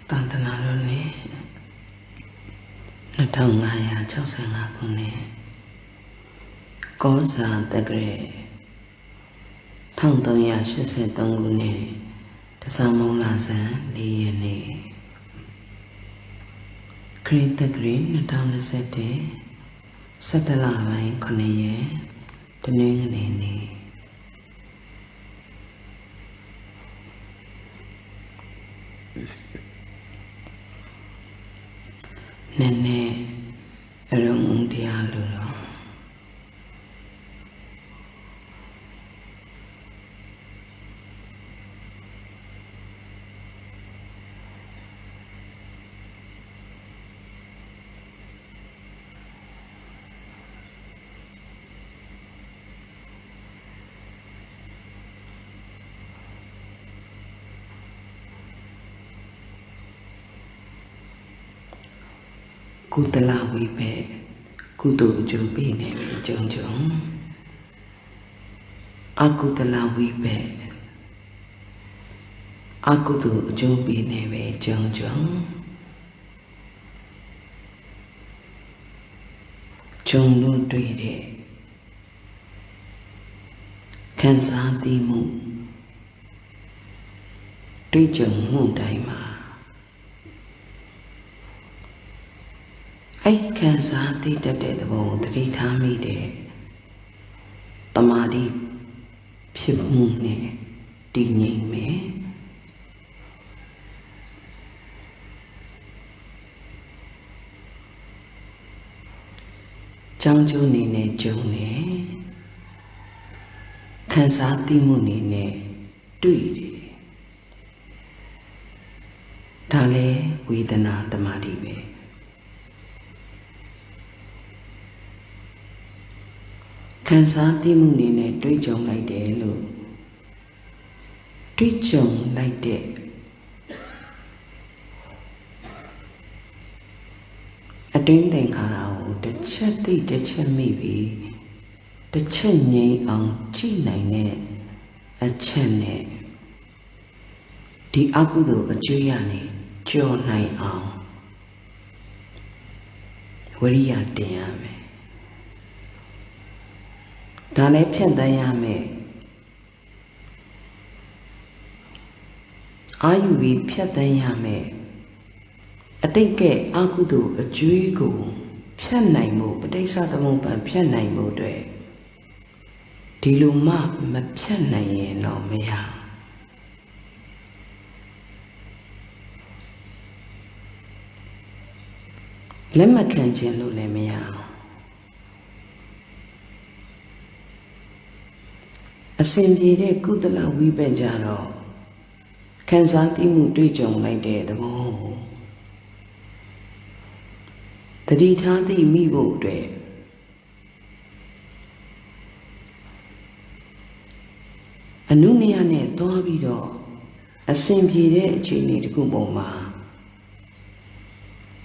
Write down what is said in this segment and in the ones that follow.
Tantanarone Natangaya Chosangakune Kosa Tagre Tangtoya Shisetangune Tasamolasan Liene Create the green down the city Satalava Koneye Taningani Nene Rung Dialuro Kutala Wipe Kutu Jubine Jongjong Akutala Wipe Akutu Jubine Jongjong Jonglu Dwede Kansa Timu Twijong Mundaima I Kansa Tita de Bo Three Tamide Tamadi Pipmune Dinging me Jangju Nine Jone Kansa Timuni ne Duide Dale Vidana Tamadibe Kansa Timuni ne Dwijong like de Lu Dwijong like deအတွင်းသင်္ခါရကိုတစ်ချက်သိတစ်ချက်မိပြီးတစ်ချက်ငြိမ်းအောင်ကြည့်နိုင်တဲ့အချက်နဲ့ဒီအကုသိုလ်အကျွေးရနေကြော်နိုင်အောင်ဝိရိယတင်ရမယ်ဒါလည်းဖြတ်တန်းရမယ်အာယူပြီးဖြတ်တန်းရမယ်အတိတ်ကအာကုသိုလ်အကျွေးကိုဖြတ်နိုင်မှုပဋိစ္စသမုပ္ပါဖြတ်နိုင်မှုတွေဒီလိုမှမဖြတ်နိုင်ရင်တော့မရလက်မခံခြင်းလို့လည်းမရအစဉ်ပြေတဲ့ကုသလဝိပဿနာကြတော့ခံစားသိမှုတွေ့ကြုံလိုက်တဲ့သဘောတတိထားသိမိဖို့အတွက်အနုနယနဲ့တွားပြီးတော့အစဉ်ပြေတဲ့အခြေအနေတစ်ခုပုံမှာ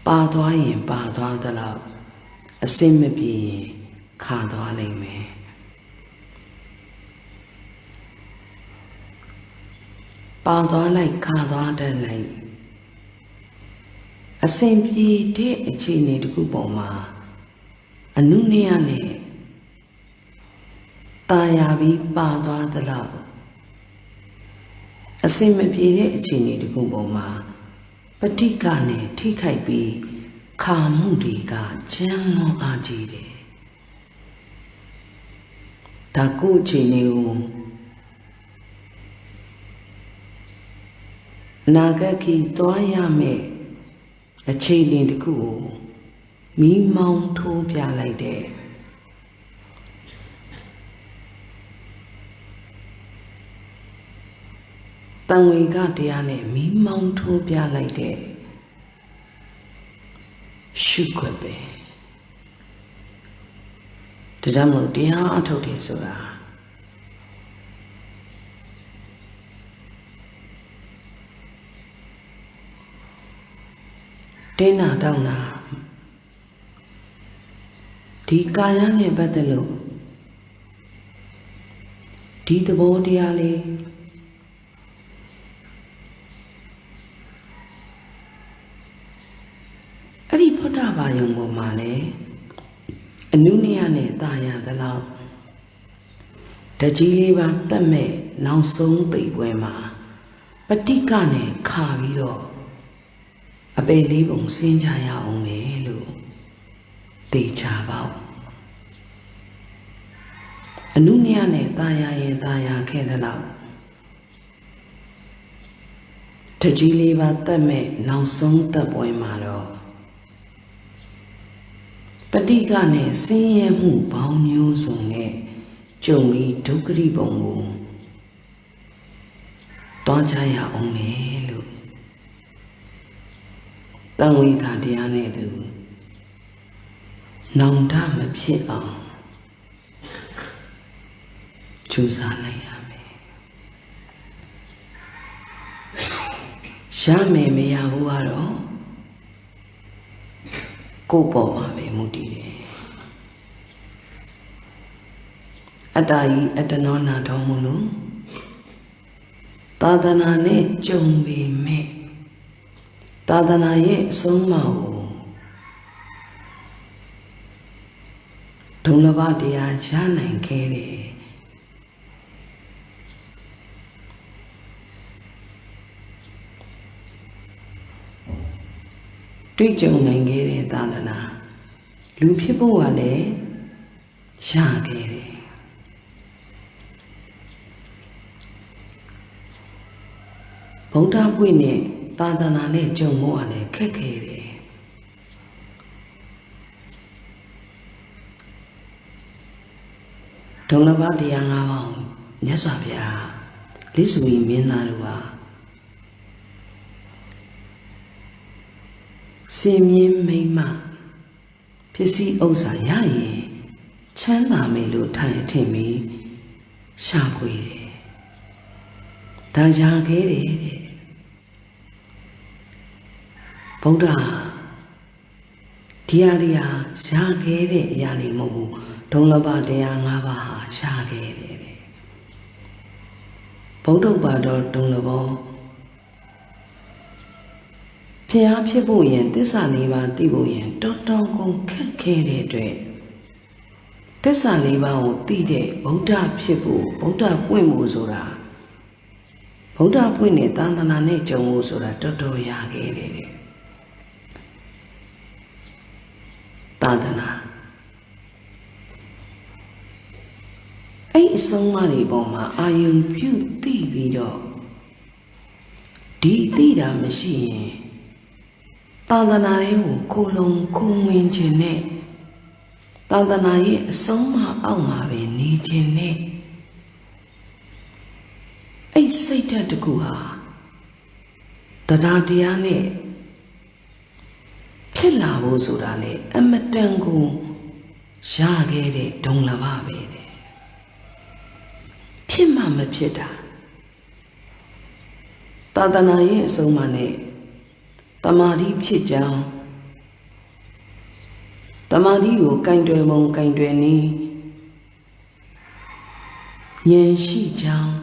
ပါသွားရင်ပါသွားသလောက်အစဉ်မပြေရင်ခါသွားနိုင်မယ်ပါသွားလိုက်ခါသွားတတ်လိုက်အစဉ်ပြေတဲ့အခြေအနေတစ်ခုပုံမှာအနုနယနဲ့ตายာပြီးပါသွားသလောက်အစဉ်မပြေတဲ့အခြေအနေတစ်ခုပုံမှာပဋိက္ခနဲ့ထိခိုက်ပြီးခါမှုတွေကကျန်းလွန်အားကြီးတယ်ဒါကိုအခြေအနေကိုအနာဂတ်ကြီးသွားရမယ်အခြေအနေတစ်ခုကိုမီးမောင်းထိုးပြလိုက်တဲ့တန်ဝေကတရားနဲ့မီးမောင်းထိုးပြလိုက်တဲ့ရှုခွက်ပဲဒါကြောင့်မို့တရားအထုတ်တယ်ဆိုတာတင်းနာတောင်းတာဒီကာယနဲ့ပတ်သက်လို့ဒီသဘောတရားလေး အဲ့ဒီဖွတ်တာဘာယုံပေါ်မှာလေအနုနည်းနဲ့တာရသလောက်တကြီးလေးပါတတ်မဲ့နောက်ဆုံးသိပ်ပွဲမှာပဋိကနဲ့ခါပြီးတော့အပေလေးပုံစင်းကြရအောင်ပဲလို့သိချပါအနုနည်းနဲ့တာရရင်တာရခဲ့သလောက်တကြီးလေးပါတတ်မဲ့နောက်ဆုံးသက်ပွဲမှာတော့ပဋိကနဲ့ဆင်းရဲမှုပေါင်းမျိုးစုံနဲ့ကြုံပြီးဒုက္ခရိပုံကိုတွားကြရအောင်မယ်လို့တန်ဝေခတရားနဲ့တူနောင်တမဖြစ်အောင်ကြိုးစားနိုင်ရမယ်ရမယ်မရဘူးကတော့ကိုယ်ပေါ်မှာပဲမူတည်တယ်အတ္တကြီးအတ္တနောနာတော်မူလို့သာသနာနဲ့ကြုံပေမဲ့သာသနာရဲ့အဆုံးအမကိုဒုလဘတရားရနိုင်ခဲ့တယ်တွေ့ကြုံနိုင်ခဲ့တဲ့သာသနာလူဖြစ်ဖို့ကလည်းရခဲ့တယ်ဗုဒ္ဓပွင့်နဲ့သာသနာနဲ့ကြုံဖို့ကလည်းခက်ခဲတယ်ဒုလဘတရား၅ပါးမြတ်စွာဘုရားလိစဝီမင်းသားတို့ဟာစင်မြင့်မိမ့်မပစ္စည်းဥစ္စာရရင်ချမ်းသာမယ်လို့ထိုင်အထင်ပြီးရှာဖွေတယ်။ဒါရခဲ့တယ်တဲ့။ဗုဒ္ဓဒီအရာရခဲ့တဲ့အရာလေးမဟုတ်ဘူး။ဒုလဘတရား၅ပါးဟာရခဲ့တယ်တဲ့။ဗုဒ္ဓဘာသာဒုလဘောဖျားဖြစ်ဖို့ရင်သစ္စာလေးပါးသိဖို့ရင်တော်တော်ကုန်ခက်ခဲတဲ့အတွက်သစ္စာလေးပါးကိုသိတဲ့ဗုဒ္ဓဖြစ်ဖို့ဗုဒ္ဓပွင့်ဖို့ဆိုတာဗုဒ္ဓပွင့်တဲ့သာသနာနဲ့ကြုံဖို့ဆိုတာတော်တော်ရခဲ့တယ်တဲ့သာသနာအဲ့အဆုံးအမတွေပေါ်မှာအာယုံပြုသိပြီးတော့ဒီသိတာမရှိရင်သာသနာတွေကိုကိုလုံးခုံဝင်ခြင်းနဲ့သာသနာရဲ့အဆုံးအမအောက်မှာပဲနေခြင်းနဲ့အဲ့စိတ်ဓာတ်တကူဟာတရားတရားနဲ့ဖြစ်လာဖို့ဆိုတာလေအမတန်ကိုရခဲ့တဲ့ဒုံလဘပဲတဲ့ဖြစ်မှမဖြစ်တာသာသနာရဲ့အဆုံးအမနဲ့တမာတိဖြစ်ကြောင်းတမာတိကိုကင်တွယ်ပုံကင်တွယ်နည်းဉာဏ်ရှိကြောင်း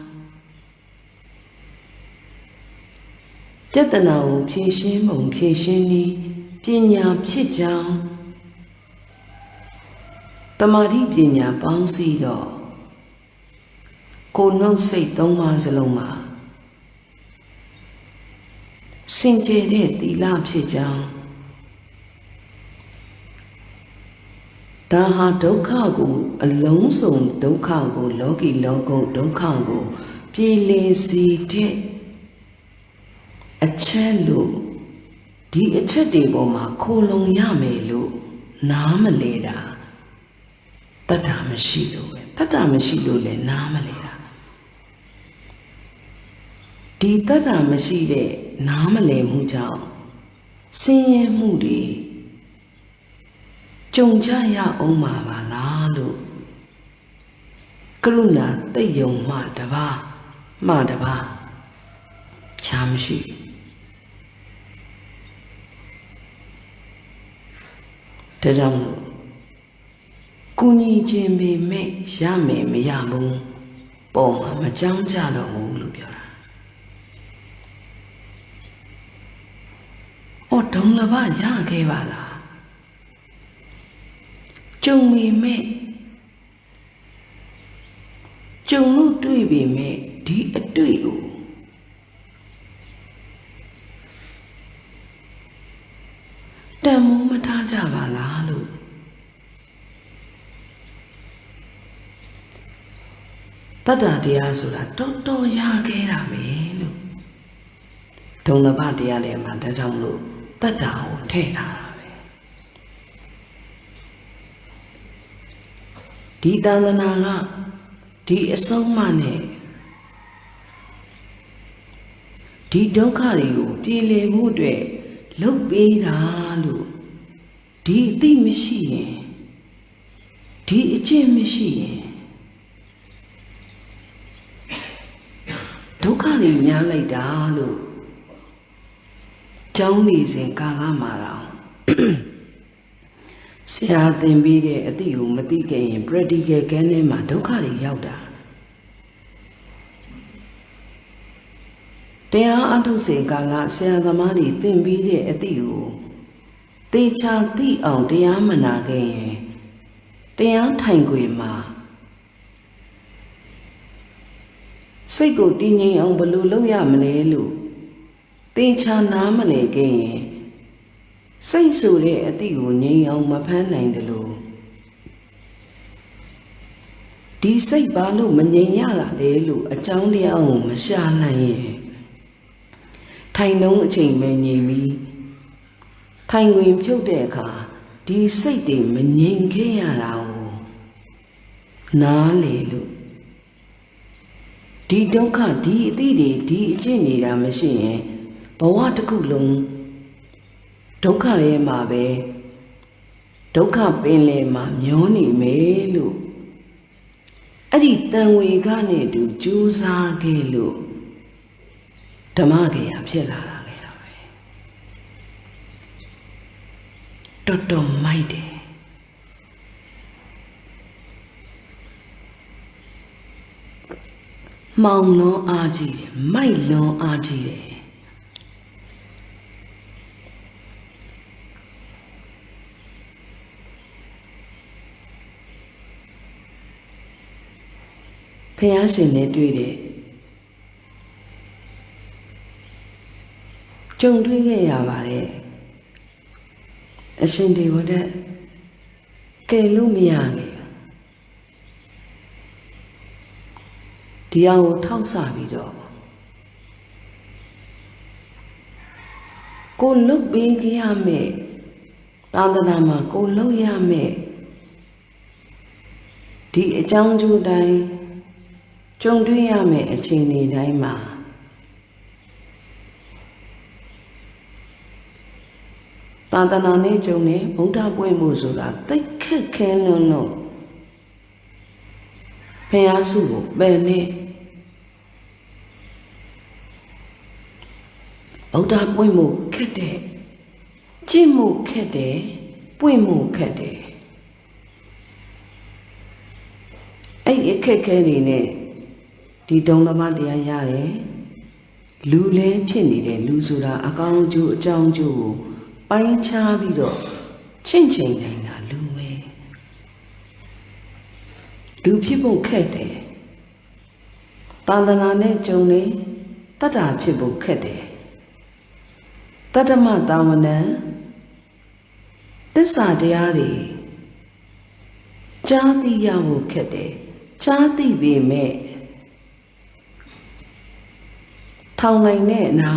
ပြဿနာကိုဖြေရှင်းပုံဖြေရှင်းနည်းပညာဖြစ်ကြောင်းတမာတိပညာပေါင်းစည်းတော့ကိုယ်နှုတ်စိတ်၃ပါးစလုံးမှာစင်ကြယ်တဲ့သီလဖြစ်ကြောင်းဒါဟာဒုက္ခကိုအလုံးစုံဒုက္ခကိုလောကီလောကုဒုက္ခကိုပြည်လည်စေတဲ့အချက်လို့ဒီအချက်တွေပေါ်မှာခိုလုံရမယ်လို့နားမလဲတာတတ္တာမရှိလို့ပဲတတ္တာမရှိလို့လည်းနားမလဲတာဒီတတ္တာမရှိတဲ့နားမလည်မှုကြောင့်ဆင်းရဲမှုတွေကြုံကြရအောင်ပါလားလို့ကရုဏာတိတ်ယုံမှတပါးချမ်းမရှိဒါကြောင့်လို့ကုညီခြင်းပေမဲ့ရမယ်မရဘူးပေါ်မှာမကြောင်းကြတော့ဘူးလို့ပြောတာ။အော်ဒု ုံလဘရခဲ့ပါလားကြုံမိမဲ့ကြုံလို့တွေ့ပေမဲ့ဒီအတွေ့ကိုတန်မိုးမထားကြပါလားလို့တတ္တတရားဆိုတာတော်ရခဲ့တာပဲလို့ဒုံလဘတရားလည်းမှာဒါကြောင့်မလို့တတ္တာကိုထည့်ထားတာပဲဒီသန္တနာကဒီအဆုံးအမနဲ့ဒီဒုက္ခတွေကိုပြေလည်ဖို့အတွက်လုပ်ပေးတာလို့ဒီအသိမရှိရင်ဒီအကျင့်မရှိရင်ဒုက္ခတွေများလိုက်တာလို့ကျောင်းနေစဉ်ကာလမှာတော့ဆရာသင်ပေးတဲ့အသိကိုမသိခဲ့ရင် practical ကန်းထဲမှာဒုက္ခတွေရောက်တာတရားအထုတ်စဉ်ကာလဆရာသမားတွေသင်ပေးတဲ့အသိကိုသေချာသိအောင်တရားမနာခဲ့ရင်တရားထိုင်ခွေမှာစိတ်ကိုတည်ငြိမ်အောင်ဘယ်လိုလုပ်ရမလဲလို့သေချာနားမလည်ခဲ့ရင်စိတ်ဆိုတဲ့အသိကိုငြိမ်အောင်မဖမ်းနိုင်တယ်လို့ဒီစိတ်ဘာလို့မငြိမ်ရလာလဲလို့အကြောင်းတရားကိုမရှာနိုင်ရင်ထိုင်လုံးအချိန်ပဲငြိမ်ပြီးထိုင်ဝင်ဖြုတ်တဲ့အခါဒီစိတ်တွေမငြိမ်ခဲ့ရတာကိုနားလေလို့ဒီဒုက္ခဒီအသိတွေဒီအကျင့်နေတာမရှိရင်ဘဝတစ်ခုလုံးဒုက္ခထဲမှာပဲဒုက္ခပင်လယ်မှာမျောနေမယ်လို့အဲ့ဒီတန်ဝေကနေတူကြိုးစားခဲ့လို့ဓမ္မကေယဖြစ်လာတာခဲ့တာပဲတော်မိုက်တယ်မောင်လွန်အားကြီးတယ်မိုက်လွန်အားကြီးတယ်ဖယားရှင်နဲ့တွေ့တယ်ကြုံတွေ့ခဲ့ရပါတယ်အရှင်ဒေဝဒတ်ကယ်လို့မရခဲ့ဒီအောင်ကိုထောက်ဆပြီးတော့ကိုလုတ်ပေးကြရမယ်သာသနာမှာကိုလုတ်ရမယ်ဒီအကြောင်းကျိုးတိုင်းကြုံတွေ့ရမယ်အချိန်တွေတိုင်းမှာသာသနာနဲ့ကြုံနေဗုဒ္ဓပွင့်မှုဆိုတာတိတ်ခက်ခဲလွန်းလို့ဖယားစုကိုပယ်နဲ့ဗုဒ္ဓပွင့်မှုခက်တယ်ကျင့်မှုခက်တယ်ပွင့်မှုခက်တယ်အဲ့ဒီအခက်ခဲတွေနဲ့ဒီဒုံလဘတရားရတယ်လူလည်းဖြစ်နေတယ်လူဆိုတာအကောင်းကျိုးအကြောင်းကျိုးကိုပိုင်းခြားပြီးတော့ချင့်ချိန်နိုင်တာလူပဲလူဖြစ်ဖို့ခက်တယ်သာသနာနဲ့ကြုံနေတတ္တာဖြစ်ဖို့ခက်တယ်တတ္တမတာဝနံသစ္စာတရားတွေကြားသိရဖို့ခက်တယ်ကြားသိပေမဲ့ထောင်နိုင်တဲ့အနာ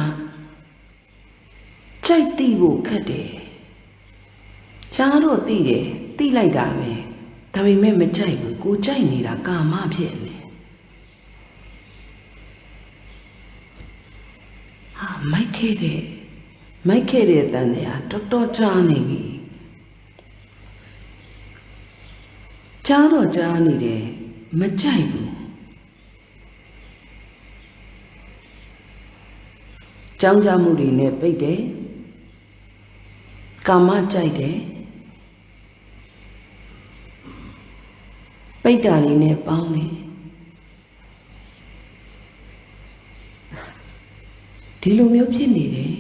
ကြိုက်သိဖို့ခက်တယ်ကြားတော့သိတယ်သိလိုက်တာပဲဒါပေမဲ့မကြိုက်ဘူးကိုကြိုက်နေတာကာမဖြစ်နေဟာမိုက်ခဲ့တဲ့တန်တရားတော်ကြားနေပြီကြားတော့ကြားနေတယ်မကြိုက်ဘူးကြောင်းကြမှုတွေနဲ့ပိတ်တယ်ကာမကြိုက်တယ်ပိတ်တာလေးနဲ့ပေါင်းတယ်ဒီလိုမျိုးဖြစ်နေတယ်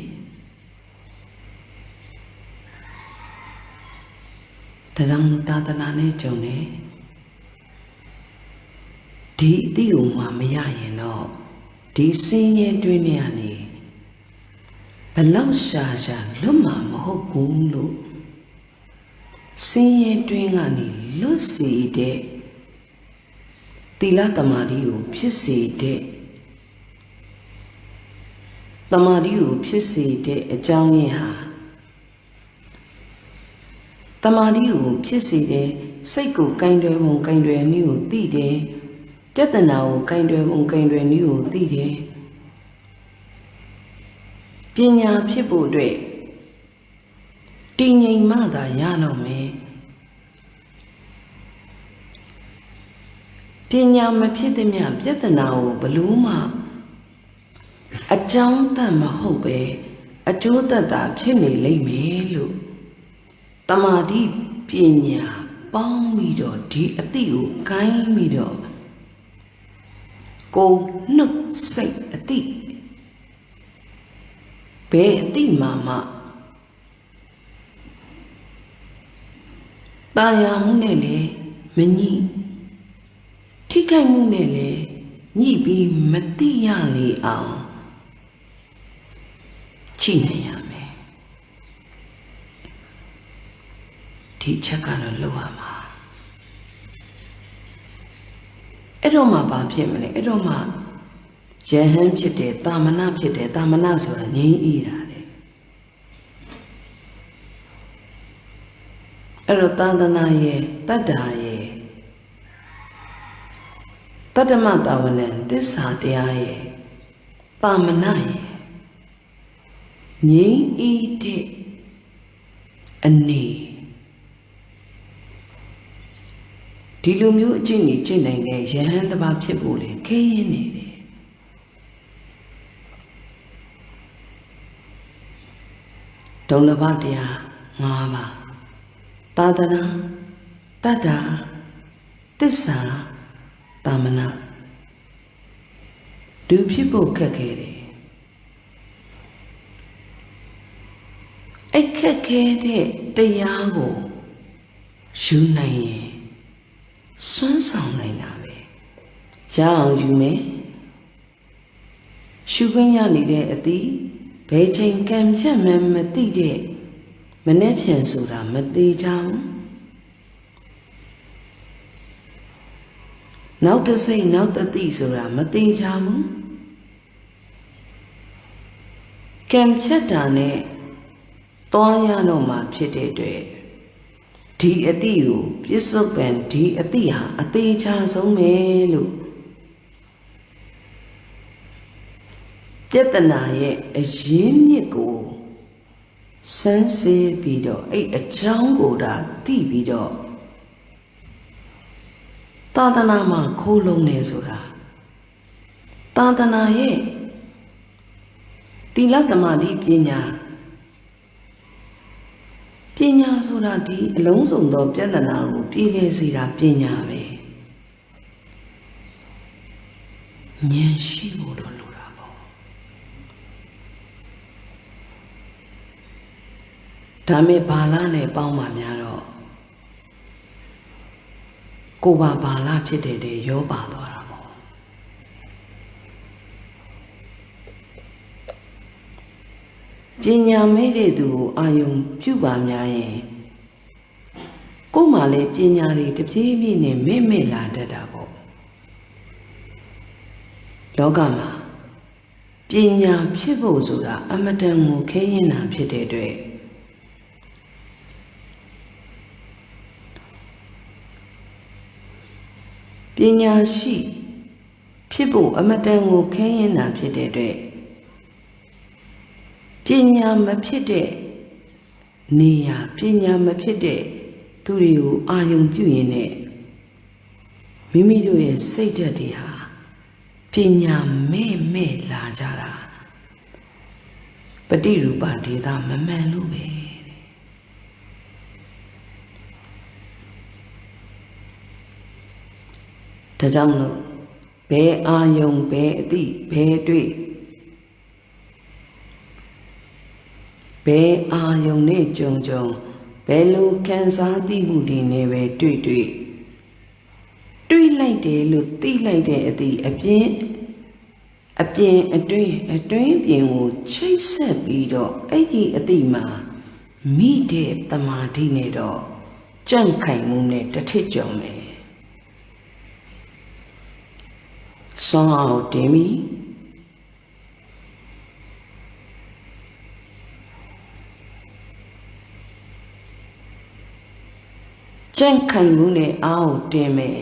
다장 따다나네 정네 디 띠오마 미야예노 디 신예 되네 아니 발랑샤자 lumma 마호고로 신예 되가니 루시데 띠라 타마리오 피시데 타마리오 피시데 아장이하 타마리오 피시데စိတ်ကို ကိုင်တွယ်ပုံ ကိုင်တွယ်နည်းကို သိတယ် ကျက်တနာကို ကိုင်တွယ်ပုံ ကိုင်တွယ်နည်းကို သိတယ် ပညာဖြစ်ဖို့အတွက် တည်ငြိမ်မှသာ ရတော့မယ် ပညာမဖြစ်သမျှ ပြဿနာကို ဘလို့မှ အကြောင်းတတ်မဟုတ်ပဲ အကျိုးသက်သာ ဖြစ်နေလိမ့်မယ်လို့ တမာတိပညာပေါင်းပြီးတော့ ဒီအတိကို ကိုင်းပြီးတော့ ကိုယ်နှုတ်စိတ်အတိဘယ်အတိမှတာယာမှုနဲ့လည်းမညှိထိခိုက်မှုနဲ့လည်းညှိပြီးမတိရလေအောင်ချိနေရမယ်ဒီချက်ကတော့လောက်ရမှာအဲ့တော့မှဘာဖြစ်မလဲအဲ့တော့မှယဟန်ဖြစ်တယ်တာမဏဖြစ်တယ်တာမဏဆိုတာငြိမ်းအေးတာတဲ့အဲ့တော့သာသနာရဲ့တတ္တာရဲ့တတ္တမတာဝနံသစ္စာတရားရဲ့တာမဏရဲ့ငြိမ်းအေးတဲ့အနေဒီလိုမျိုးအကျင့်ကြီးကျင့်နိုင်တဲ့ယဟန်တစ်ပါးဖြစ်ဖို့လေခဲရင်နေတယ်ဒုလဘတရား၅ပါးသာသနာတတ္တာသစ္စာတာမဏဒုဖြစ်ဖို့ခက်ခဲတယ်အဲ့ခက်ခဲတဲ့တရားကိုယူနိုင်ရင်စွမ်းဆောင်နိုင်တာပဲရအောင်ယူမယ်ရှုခွင့်ရနေတဲ့အသည့်ဘယ်ချိန်ကံဖြတ်မှန်းမသိတဲ့မနှက်ဖြန်ဆိုတာမသေးချောင်းနောက်တစ်စိတ်နောက်တစ်သိဆိုတာမသေးချောင်းကံဖြတ်တာနဲ့တွားရတော့မှဖြစ်တဲ့အတွက်ဒီအတိကိုပြစ္ဆုတ်ပံဒီအတိဟာအသေးချာဆုံးပဲလို့ပြတနာရဲ့အရင်းမြစ်ကိုစမ်းစစ်ပြီးတော့အဲ့အကြောင်းကိုဒါသိပြီးတော့သာသနာမှာခိုးလုံးနေဆိုတာသာသနာရဲ့သီလသမာဓိပညာပညာဆိုတာဒီအလုံးစုံသောပြဿနာကိုပြေလည်စေတာပညာပဲဉာဏ်ရှိဖို့တော့လိုတာပေါ့ဒါမဲ့ဘာလနဲ့ပေါင်းမှများတော့ကိုပါဘာလဖြစ်တဲ့ရောပါသွားတာပေါ့ပညာမဲ့တဲ့သူကိုအာယုံပြုပါများရင်ကိုယ်မှလည်းပညာတွေတပြေးပြေးနဲ့မဲ့လာတတ်တာပေါ့လောကမှာပညာဖြစ်ဖို့ဆိုတာအမတန်ကိုခဲရင်တာဖြစ်တဲ့အတွက်ပညာရှိဖြစ်ဖို့အမတန်ကိုခဲရင်တာဖြစ်တဲ့အတွက်ပညာမဖြစ်တဲ့နေရာပညာမဖြစ်တဲ့သူတွေကိုအာယုံပြုရင်နဲ့မိမိတို့ရဲ့စိတ်ဓာတ်တွေဟာပညာမဲ့လာကြတာပฏิရူပဒေသမမှန်လို့ပဲဒါကြောင့်လို့ဘယ်အာယုံဘယ်အသည့်ဘယ်တွေ့ဘယ်အာယုံနဲ့ကြုံ ဘယ်လိုခံစားသိမှုတွေနဲ့ပဲတွေ့လိုက်တယ်လို့သိလိုက်တဲ့အသည့်အပြင်အတွင်းပြင်ကိုချိတ်ဆက်ပြီးတော့အဲ့ဒီအသည့်မှာမိတဲ့တမာတိနဲ့တော့ကြန့်ခိုင်မှုနဲ့တစ်ထစ်ကြုံတယ်ဆွမ်းအောင်တင်ပြီးကြန့်ခိုင်မှုနဲ့အားကိုတင်မယ်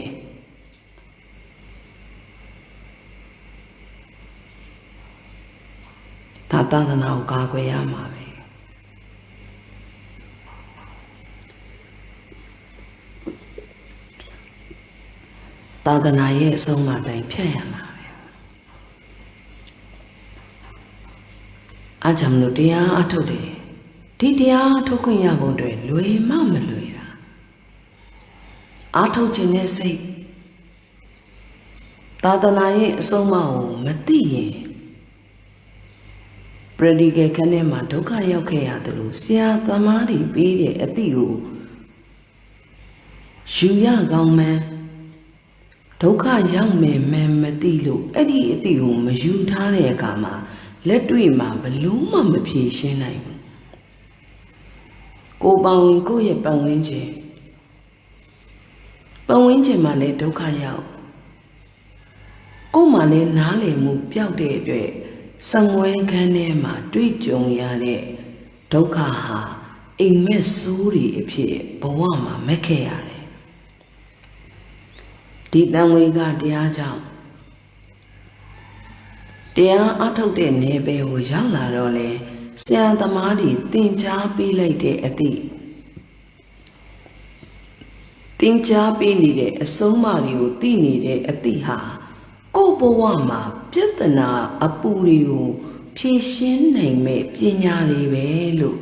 ဒါသာသနာကိုကာကွယ်ရမှာပဲသာသနာရဲ့အဆုံးအမတိုင်းဖြတ်ရမှာပဲအားကြောင့်လို့တရားအထုတ်တယ်ဒီတရားအထုတ်ခွင့်ရဖို့အတွက်လွယ်မှမလွယ်တာအားထုတ်ခြင်းနဲ့စိတ်သာသနာရဲ့အဆုံးအမကိုမသိရင်ပရဒီကေခန်းထဲမှာဒုက္ခရောက်ခဲ့ရတယ်လို့ဆရာသမားတွေပြီးတဲ့အသည့်ကိုယူရကောင်းမှန်းဒုက္ခရောက်မယ်မှန်မသိလို့အဲ့ဒီအသည့်ကိုမယူထားတဲ့အခါမှာလက်တွေ့မှာဘလို့မှမဖြေရှင်းနိုင်ဘူးကိုပောင်ဝင်ကိုရဲ့ပတ်ဝန်းကျင်မှာလည်းဒုက္ခရောက်ကိုမှလည်းနားလည်မှုပျောက်တဲ့အတွက်ဆံဝဲခန်းထဲမှာတွေ့ကြုံရတဲ့ဒုက္ခဟာအိမ်မက်ဆိုးတွေအဖြစ်ဘဝမှာမက်ခဲ့ရတယ်ဒီတန်ဝေကတရားကြောင့်တရားအထုတ်တဲ့နယ်ပယ်ကိုရောက်လာတော့လေဆရာသမားတွေသင်ကြားပေးလိုက်တဲ့အသည့်သင်ကြားပေးနေတဲ့အဆုံးအမတွေကိုသိနေတဲ့အသည့်ဟာကိုယ့်ဘဝမှာပြဿနာအပူတွေကိုဖြေရှင်းနိုင်မဲ့ပညာတွေပဲလို့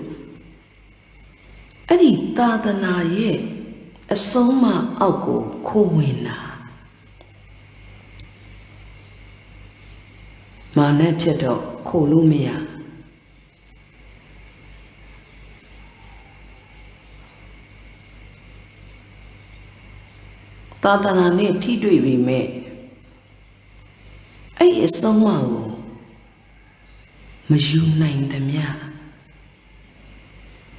အဲ့ဒီသာသနာရဲ့အဆုံးအမအောက်ကိုခိုးဝင်တာမာနဖြစ်တော့ခိုးလို့မရသာသနာနဲ့ထိတွေ့ပြီမဲ့အဲ့အဆုံးအမကိုမယူနိုင်သမျှ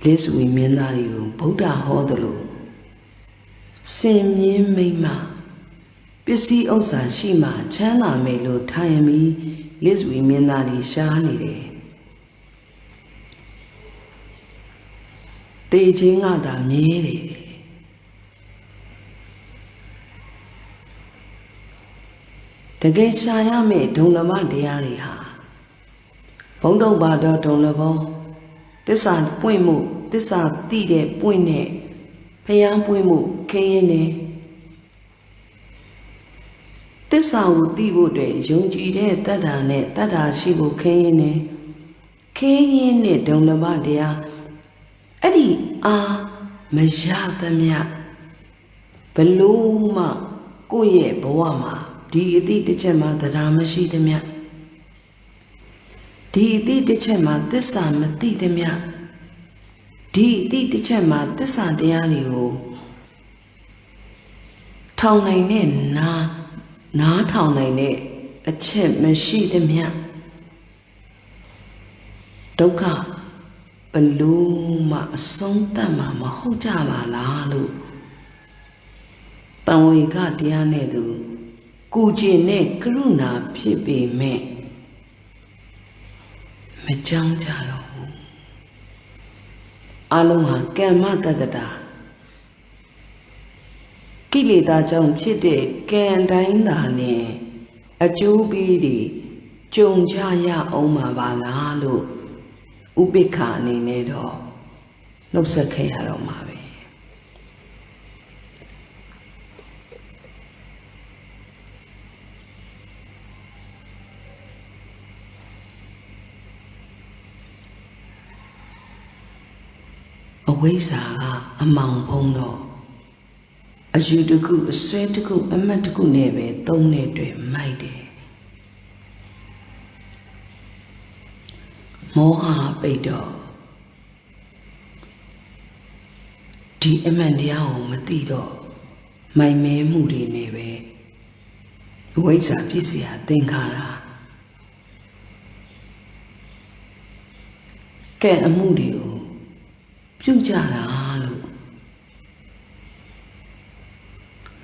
လက်စွေမြင်သားတွေကိုဗုဒ္ဓဟောသလိုစင်မြင့်မိမ့်မှပစ္စည်းဥစ္စာရှိမှချမ်းသာမယ်လို့ထိုင်ပြီးလက်စွေမြင်သားတွေရှားနေတယ်တေခြင်းကသာမြဲတယ်တကယ်ရှာရမယ့်ဒုံလမတရားတွေဟာဘုံတော့ပါတော့ဒုံလဘောသစ္စာပွင့်မှုသစ္စာသိတဲ့ပွင့်နဲ့ဖျားပွင့်မှုခင်းရင်နဲ့သစ္စာကိုသိဖို့အတွက်ယုံကြည်တဲ့တတ္တာနဲ့တတ္တာရှိဖို့ခင်းရင်နဲ့ဒုံလမတရားအဲ့ဒီအားမရသမျှဘလို့မှကိုယ့်ရဲ့ဘဝမှာဒီအသည့်တစ်ချက်မှာတရားမရှိသမျှဒီအသည့်တစ်ချက်မှာသစ္စာမသိသမျှဒီအသည့်တစ်ချက်မှာသစ္စာတရားတွေကိုထောင်နိုင်တဲ့နားထောင်နိုင်တဲ့အချက်မရှိသမျှဒုက္ခဘလို့မှအဆုံးသတ်မှာမဟုတ်ကြပါလားလို့တန်ဝေကတရားနဲ့သူကုကျင်နဲ့ကရုဏာဖြစ်ပေမဲ့မကြောက်ကြတော့ဘူးအလုံးဟာကမ္မတက္ကတာကိလေသာကြောင့်ဖြစ်တဲ့ကံတိုင်းသာနဲ့အကျိုးပေးတွေကြုံကြရအောင်မှာပါလားလို့ဥပိ္ပခာအနေနဲ့တော့နှုတ်ဆက်ခဲ့ရတော့မှာပဲအဝိဇ္ဇာကအမောင်ဖုံးတော့အယူတခုအစွဲတခုအမတ်တခုနဲ့ပဲသုံးတဲ့အတွက်မိုက်တယ်မောဟပိတ်တော့ ဒီအမှန်တရားကိုမသိတော့မိုင်မဲမှုတွေနဲ့ပဲဝိဇ္ဇာပြည့်စရာသင်္ခါရကဲအမှုတွေကိုပြုကြတာလို့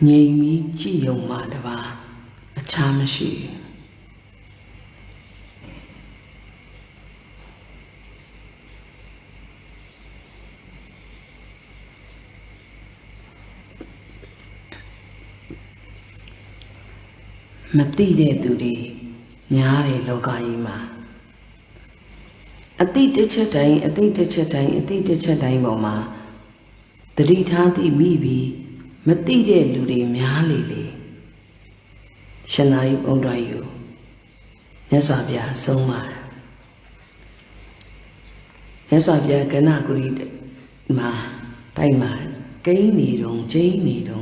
ငြိမ်ပြီးကြည်ယုံမှတပါအခြားမရှိမသိတဲ့သူတွေများတယ်လောကကြီးမှာအတိတ်တစ်ချက်တိုင်းအတိတ်တစ်ချက်တိုင်းအတိတ်တစ်ချက်တိုင်းပေါ်မှာတတိထားသိမိပြီးမသိတဲ့လူတွေများလေလေရှင်သာရိပုတ္တရာယူမြတ်စွာဘုရားဆုံးမမြတ်စွာဘုရားကဏဂုရီမှာတိုက်မှာကိန်းနေတုံကျိန်းနေတုံ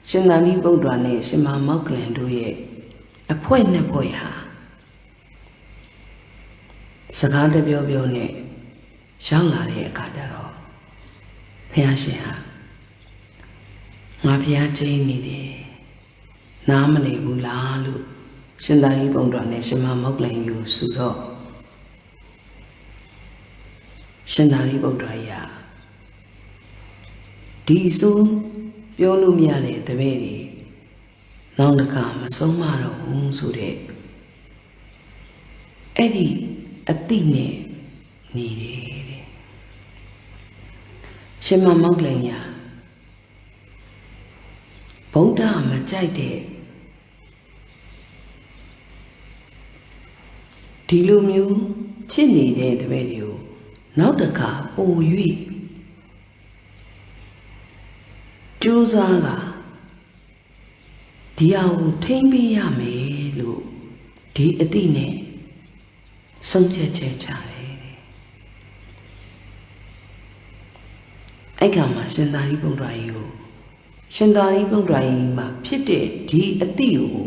ရှင်သာရိပုတ္တရာနဲ့ရှင်မမောက္ကလန်တို့ရဲ့အဖွဲနှစ်ဖွဲဟာစကားတပြောပြောနဲ့ရောက်လာတဲ့အခါကျတော့ဘုရားရှင်ဟာငါဘုရားကျင်းနေတယ်နားမနေဘူးလားလို့ရှင်သာရိပုတ္တရာနဲ့ရှင်မမောက္ကလန်ယူဆိုတော့ရှင်သာရိပုတ္တရာဒီဆိုပြောလို့မရတဲ့တပည့်တွေနောက်တစ်ခါမဆုံးမတော့ဘူးဆိုတဲ့အဲ့ဒီအတိနဲ့နေတယ်တဲ့ရှင်မမောက္ကလန်ညာဗုဒ္ဓမကြိုက်တဲ့ဒီလိုမျိုးဖြစ်နေတဲ့တပည့်တွေကိုနောက်တစ်ခါပို၍ကြိုးစားကဒီအကိုထိမ့်ပေးရမယ်လို့ဒီအတိနဲ့ဆုံးဖြတ်ချက်ချတယ်အဲ့ကမှာရှင်သာရိပုတ္တရာကြီးကိုရှင်သာရိပုတ္တရာကြီးမှာဖြစ်တဲ့ဒီအတိကို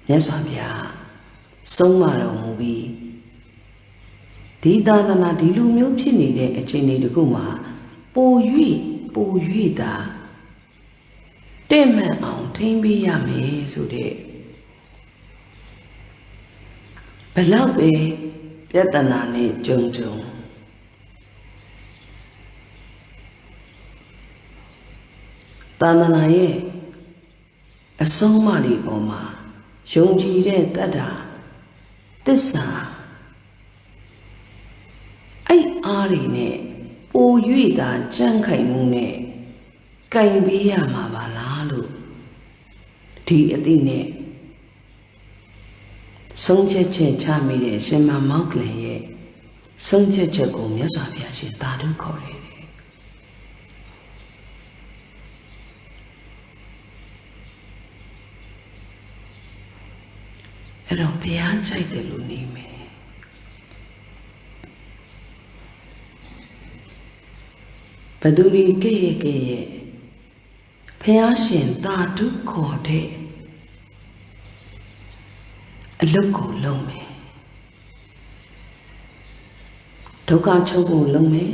မြတ်စွာဘုရားဆုံးမတော်မူပြီးဒီသာသနာဒီလိုမျိုးဖြစ်နေတဲ့အချိန်တွေတခုမှာပို၍သာတဲ့မှန်အောင်ထိမ့်ပေးရမယ်ဆိုတဲ့ဘလောက်ပဲပြဿနာနဲ့ကြုံသာသနာရဲ့အဆုံးအမတွေပေါ်မှာယုံကြည်တဲ့တတ္တာသစ္စာအဲ့အားတွေနဲ့ပို၍သာကြံ့ခိုင်မှုနဲ့ကင်ပေးရမှာပါလားလို့ဒီအသိနဲ့ဆုံးဖြတ်ချက်ချမိတဲ့ရှင်မမောက္ကလန်ရဲ့ဆုံးဖြတ်ချက်ကိုမြတ်စွာဘုရားရှင်သာဓုခေါ်တယ်အဲ့တော့ဘုရားကြိုက်တယ်လို့နေမယ်ဘဒုရီကဲ့ရဲ့ဘုရားရှင်သာဓုခေါ်တဲ့အလုပ်ကိုလုပ်မယ်ဒုက္ခချုပ်ဖို့လုပ်မယ်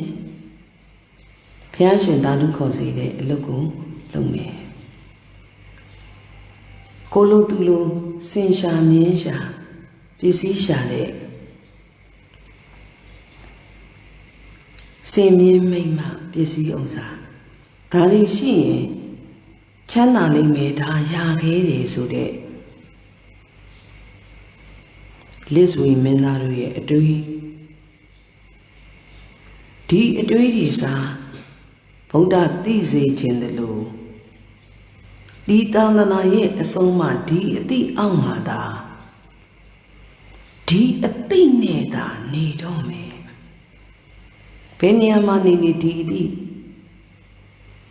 ဘုရားရှင်သာဓုခေါ်စေတဲ့အလုပ်ကိုလုပ်မယ်ကိုလိုသူလိုစင်ရှာမြင်းရှာပစ္စည်းရှာတဲ့စင်မြင်းမိမ့်မှပစ္စည်းဥစ္စာဒါတွေရှိရင်ချမ်းသာလိမ့်မယ်ဒါရခဲ့တယ်ဆိုတဲ့လစ်ဝီမင်းသားတို့ရဲ့အတွေးဒီအတွေးတွေစားဗုဒ္ဓသိစေခြင်းတလို့ဒီသာသနာရဲ့အဆုံးအမဒီအတိအောက်မှာသာဒီအတိနဲ့သာနေတော့မယ်ဘယ်နေရာမှာနေဒီအတိ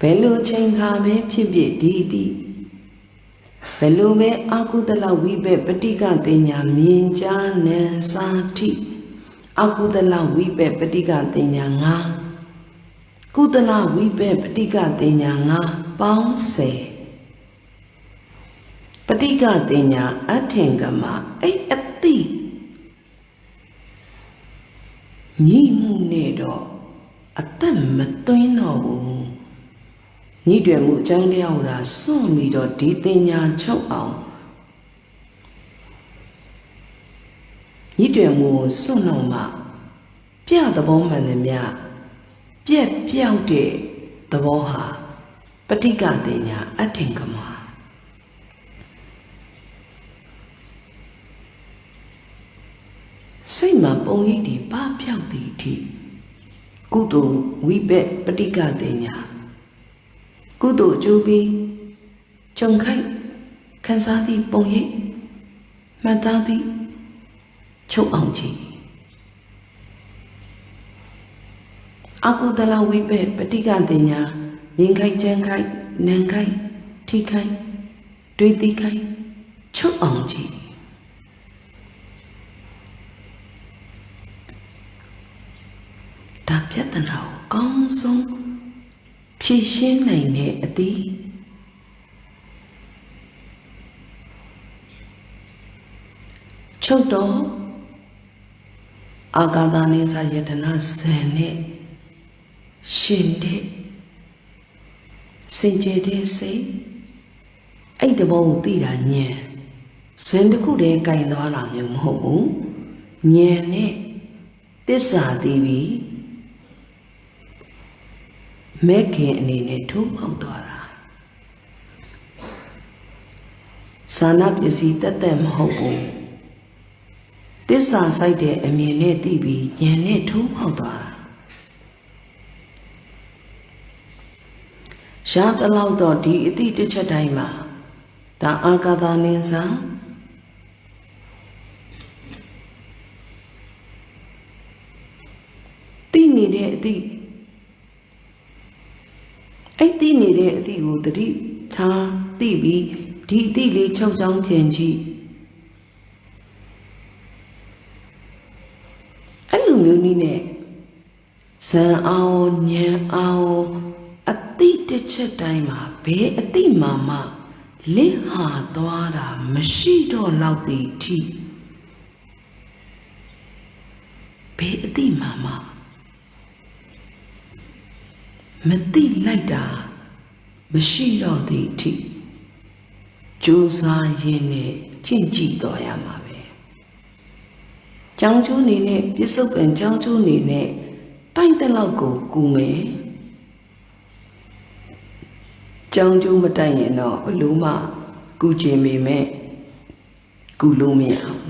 ဘယ်လိုချိန်ခါပဲဖြစ်ဖြစ်ဒီအတိဘယ်လိုပဲအာကုသလဝိဘက်ပဋိကတင်ညာမြင်ကြားနံစာတိအာကုသလဝိဘက်ပဋိကတင်ညာငါကုသလဝိဘက်ပဋိကတင်ညာငါပေါင်း10ပဋိကတင်ညာအထင်ကမအဲ့အတိညီမှုနဲ့တော့အသက်မသွင်းတော့ဘူး nhị tuyển mụ chẳng leo là xô mì đó đi tên nhà châu ảo nhị tuyển mụ xô nâu mà bia tờ bó mà nè mẹ bia biao đệ tờ bó hà bắt đi cả tên nhà át hình cầm hà say mà bông nhị đi ba biao đi thì cú tổ quý bệ bắt đi cả tên nhà cú tổ chú bi trông khách khăn xa đi bông nhị mà ta đi châu ảo chỉ aku tala wipe petikan tinya min khai chen khai nan khai thi khai tùy tí khai chúc ông chị đạp nhất tần hậu con sông phi xuyên này nè tí châu đó Agadane sayadana sene shinde sinjede se ai de bo ti da nyen sinတစ်ခုတည်းကင်သွားတာမျိုးမဟုတ်ဘူးဉာဏ်နဲ့သစ္စာသိပြီးမဲ့ခင်အနေနဲ့ထိုးပေါက်သွားတာစာနာပစ္စည်းတက်တက်မဟုတ်ဘူးသစ္စာဆိုင်တဲ့အမြင်နဲ့သိပြီးဉာဏ်နဲ့ထိုးပေါက်သွားတာရှားတလောက်တော့ဒီအတိတစ်ချက်တိုင်းမှာဒါအာဂါသနိစာသိနေတဲ့အတိအဲ့သိနေတဲ့အတိကိုတတိထားသိပြီးဒီအတိလေးချုပ်ချောင်းပြင်ကြည့်အဲ့လိုမျိုးနည်းနဲ့ဇန်အောင်ဉာဏ်အောင်အတိတစ်ချက်တိုင်းမှာဘယ်အတိမှလစ်ဟာသွားတာမရှိတော့လောက်သည့်ထိဘယ်အတိမှမသိလိုက်တာမရှိတော့သည့်ထိကြိုးစားရင်းနဲ့ကြင့်ကြည့်တော်ရမှာပဲကြောင်ကျိုးနေနဲ့ပြစ္ဆုတ်ပင်ကြောင်ကျိုးနေနဲ့တိုက်တဲ့လောက်ကိုကူမယ်ကြောင်ကျိုးမတိုက်ရင်တော့ဘလို့မှကူချင်မိမဲ့ကူလို့မရဘူး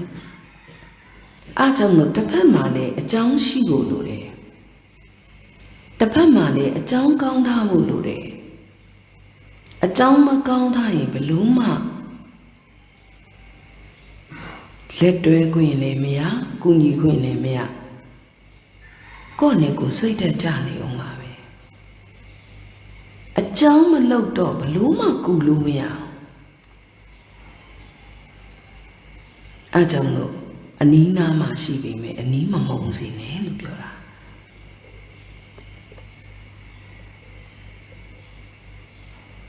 အားကြောင့်လို့တစ်ဖက်မှာလည်းအကြောင်းရှိဖို့လိုတယ်တစ်ဖက်မှာလည်းအကြောင်းကောင်းထားဖို့လိုတယ်အကြောင်းမကောင်းထားရင်ဘလို့မှလက်တွဲခွင့်လည်းမရကူညီခွင့်လည်းမရကိုယ့်နဲ့ကိုယ်စိတ်သက်ကြနေအောင်ပါပဲအကြောင်းမလုပ်တော့ဘလို့မှကူလို့မရအောင်အားကြောင့်လို့အနီးနားမှာရှိပေမဲ့အနီးမမုံစေနဲ့လို့ပြောတာ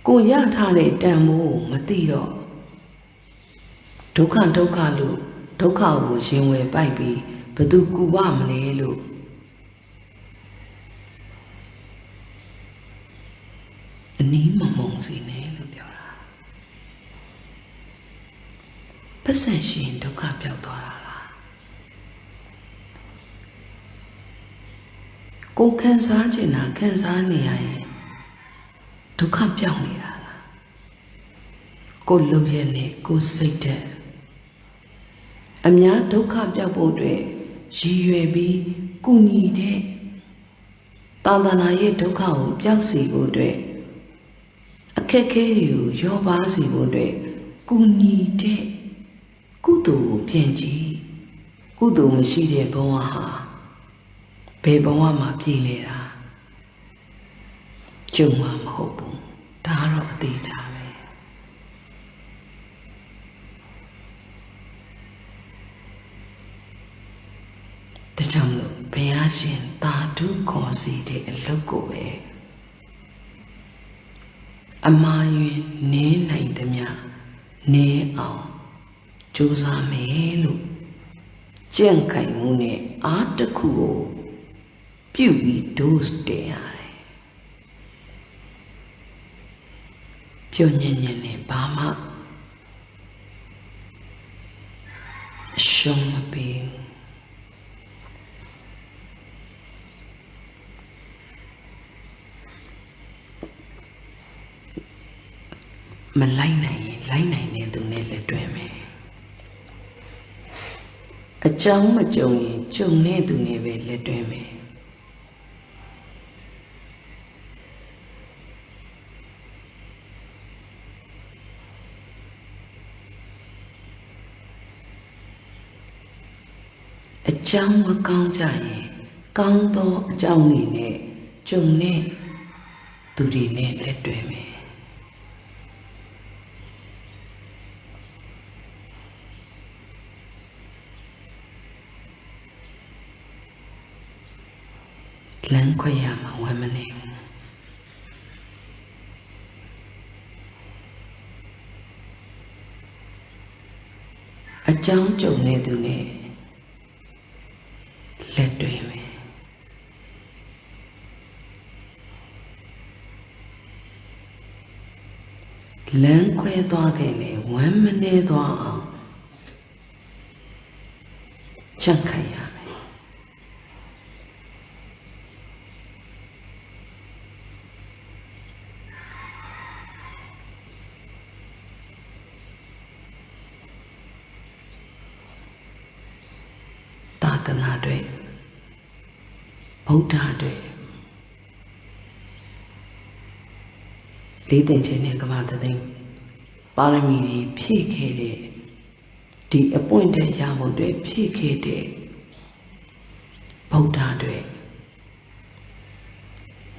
ကိုရထားတဲ့တန်မိုးမသိတော့ဒုက္ခလို့ဒုက္ခကိုရင်ဝယ်ပိုက်ပြီးဘသူကူပါမလဲလို့အနီးမမုံစေနဲ့လို့ပြောတာပတ်စံရှင်ဒုက္ခပြောက်သွားတာလားကိုခံစားချင်တာခံစားနေရရင်ဒုက္ခပြောက်နေတာလားကိုလုံရနဲ့ကိုစိတ်တဲ့အများဒုက္ခပြောက်ဖို့အတွက်ရည်ရွယ်ပြီးကုညီတဲ့သာသနာရဲ့ဒုက္ခကိုပျောက်စေဖို့အတွက်အခက်ခဲတွေကိုရောပါစေဖို့အတွက်ကုညီတဲ့ကုသိုလ်ကိုပြန်ကြည့်ကုသိုလ်မရှိတဲ့ဘဝဟာဘယ်ဘဝမှာပြည့်နေတာကြုံမှာမဟုတ်ဘူးဒါတော့အသေးချာပဲတကြောင်လို့ဘုရားရှင်သာဓုခေါ်စီတဲ့အလုပ်ကိုပဲအမှားယွင်းနင်းနိုင်သမျှနင်းအောင်ကြိုးစားမယ်လို့ကြံ့ခိုင်မှုနဲ့အားတစ်ခုကိုပြုပြီး dose တင်ရတယ် ပြုံညံ့ညံ့နဲ့ဘာမှအရှုံးမပေးမလိုက်နိုင်ရင်လိုက်နိုင်တဲ့သူနဲ့လက်တွဲမယ်အကြောင်းမကြုံရင်ကြုံတဲ့သူနဲ့ပဲလက်တွဲမယ်အကြောင်းမကောင်းကြရင်ကောင်းသောအကြောင်းတွေနဲ့ကြုံတဲ့သူတွေနဲ့လက်တွဲမယ်လမ်းခွဲရမှာဝမ်းမနေအကြောင်းကြုံတဲ့သူနဲ့လက်တွဲမယ်လမ်းခွဲသွားခဲ့လေဝမ်းမနေသွားအောင်ကြံ့ခိုင်ရမယ်သာသနာတွေဗုဒ္ဓတွေလေးသိမ့်ခြင်းနဲ့ကမ္ဘာသိမ့်ပါရမီတွေဖြည့်ခဲ့တဲ့ဒီအပွင့်တဲ့ရမှုတွေဖြည့်ခဲ့တဲ့ဗုဒ္ဓတွေ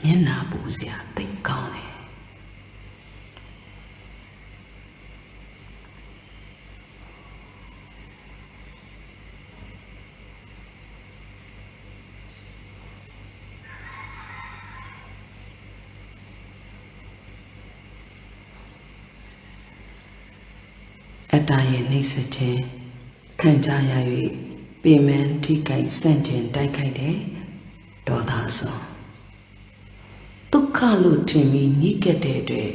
မျက်နာပူစရာသိကောင်းတယ်အတ္တရဲ့နှိစ္စခြင်းခံကြရ၍ပေမန်ထိခိုက်ဆန့်ကျင်တိုက်ခိုက်တဲ့ဒေါသဆုံးဒုက္ခလို့ထင်ပြီးညှိကက်တဲ့အတွက်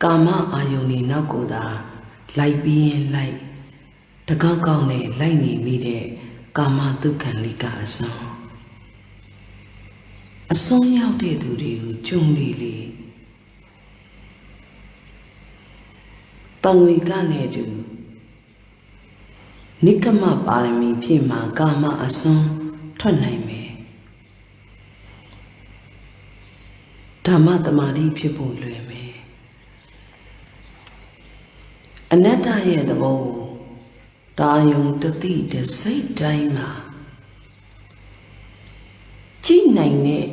ကာမအာယုန်တွေနောက်ကိုသာလိုက်ပြီးရင်လိုက်တကောက်ကောက်နဲ့လိုက်နေမိတဲ့ကာမဒုက္ခလိကအဆုံးရောက်တဲ့သူတွေကိုကြုံလေလေတံဝေကနဲ့တူနိကမပါရမီဖြည့်မှာကာမအစွန်းထွက်နိုင်မယ်ဓမ္မတမာတိဖြစ်ဖို့လွယ်မယ်အနတ္တရဲ့သဘောကိုတာယုံတသိတစိတ်တိုင်းမှာကြည့်နိုင်တဲ့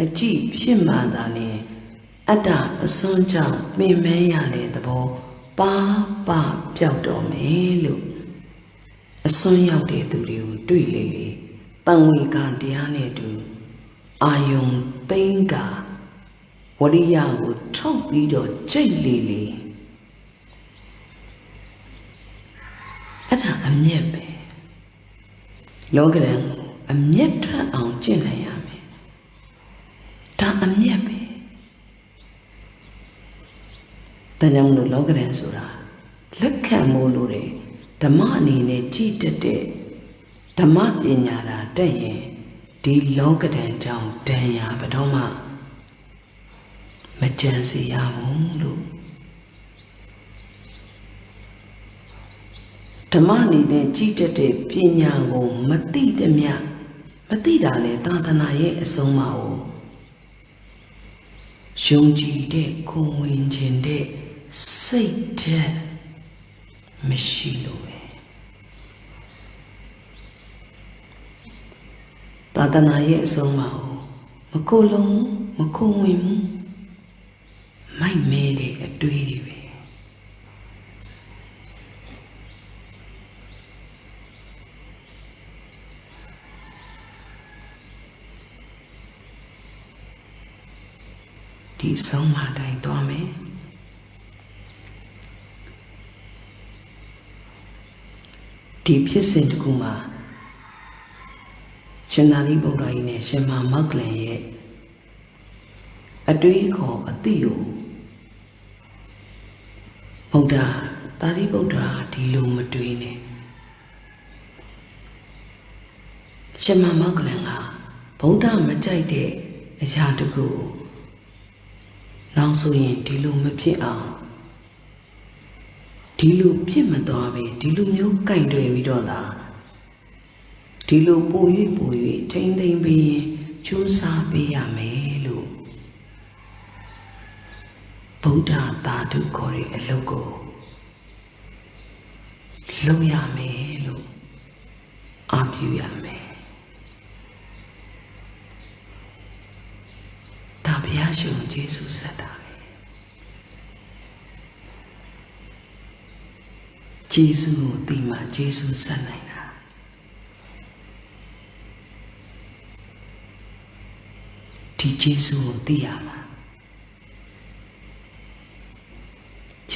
အကြည့်ဖြစ်မှသာလေအတ္တအစွန်းကြောင့်ပင်မဲရတဲ့သဘောပါပျောက်တော့မယ်လို့အစွန်းရောက်တဲ့သူတွေကိုတွေ့လေလေတန်ဝေကတရားနဲ့တူအာယုံသိမ့်ကဝရိယကိုထုတ်ပြီးတော့ကြိတ်လေလေအဲ့ဒါအမျက်ပဲလောကရန်ကိုအမျက်ထွက်အောင်ကျင့်နိုင်ရမယ်ဒါအမျက်ပဲဒါကြောင့်လို့လောကရန်ဆိုတာလက်ခံမို့လို့တယ်ဓမ္မအနေနဲ့ကြည်တက်တဲ့ဓမ္မပညာသာတက်ရင်ဒီလောကရန်ကြောင့်တန်ရာဘယ်တော့မှမကြံစီရဘူးလို့ဓမ္မအနေနဲ့ကြည်တက်တဲ့ပညာကိုမသိသမျှမသိတာလေသာသနာရဲ့အဆုံးအမကိုယုံကြည်တဲ့ကိုယ်ဝင်ခြင်းတဲ့စိတ်ဓာတ်မရှိလို့ပဲသာသနာရဲ့အဆုံးအမကိုမကိုလုံးမကိုဝင်ဘူးမိုက်မဲတဲ့အတွေးတွေပဲဒီဆုံးမတိုင်းသွားမယ်ဒီဖြစ်စဉ်တစ်ခုမှာရှင်သာရိပုတ္တရာကြီးနဲ့ရှင်မမောက္ကလန်ရဲ့အတွေးခေါ်အသိကို ဗုဒ္ဓသာရိပုတ္တရာဒီလိုမတွေးနဲ့ရှမမောက္ကလန်ကဗုဒ္ဓမကြိုက်တဲ့အရာတခုနောက်ဆိုရင်ဒီလိုမဖြစ်အောင်ဒီလိုဖြစ်မသွားပဲဒီလိုမျိုးကင်တွယ်ပြီးတော့သာဒီလိုပို၍ထိမ့်သိမ့်ပြီးကြိုးစားပေးရမယ်လို့ဗုဒ္ဓသာဓုခေါ်တဲ့အလုပ်ကိုလုပ်ရမယ်လို့အားပြုရမယ်ဒါဘုရားရှင်ယေရှုဆက်တာပဲယေရှုကိုသိမှယေရှုဆက်နိုင်တာဒီယေရှုကိုသိရမှာ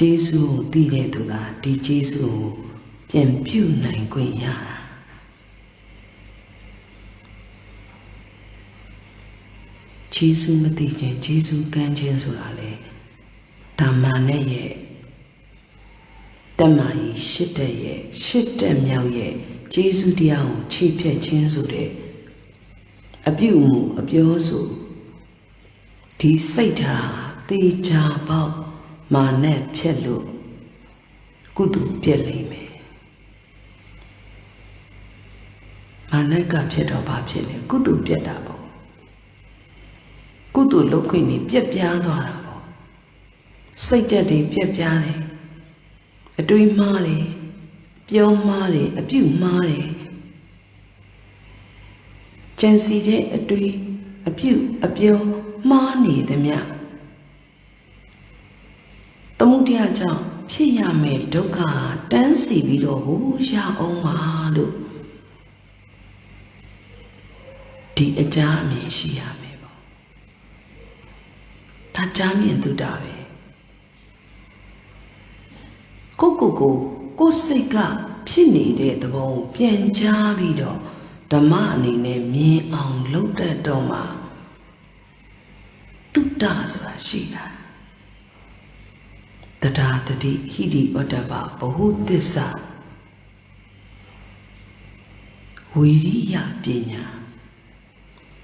ယေရှုကိုသိတဲ့သူကဒီယေရှုကိုပြန်ပြုနိုင်ခွင့်ရတာယေရှုမသိခြင်းယေရှုကမ်းခြင်းဆိုတာလေဓမ္မနဲ့ရဲ့တမ္မာကြီးရှစ်တက်ရဲ့ရှစ်တက်မြောက်ရဲ့ယေရှုတရားကိုခြေဖြတ်ခြင်းဆိုတဲ့အပြုမှုအပြောဆိုဒီစိတ်ဓာတ်တေချာပေါက်မာနဲ့ဖြက်လို့ကုသိုလ်ပြက်လိမ့်မယ်မာနဲ့ကဖြစ်တော့ဘာဖြစ်လဲကုသိုလ်ပြက်တာပေါ့ကုသိုလ်လုပ်ခွင့်နေပြက်ပြားသွားတာပေါ့စိတ်တက်တွေပြက်ပြားတယ်အတွေးမှားတယ်ပြောမှားတယ်အပြုမှားတယ်ကြံစီတဲ့အတွေးအပြုအပြောမှားနေသမျှသမုဒယကြောင့်ဖြစ်ရမယ့်ဒုက္ခတန်းစီပြီးတော့ဟိုရအောင်ပါလို့ဒီအကြအမြင်ရှိရမယ်ပေါ့ဒါကြမြင်သူတာပဲကိုစိတ်ကဖြစ်နေတဲ့သဘောကိုပြန်ကြားပြီးတော့ဓမ္မအနေနဲ့မြင်အောင်လုပ်တတ်တော့မှတုတ္တဆိုတာရှိတာတဒါတတိဟိတိဩတ္တပဘဟုသစ္စာဝိရိယပညာ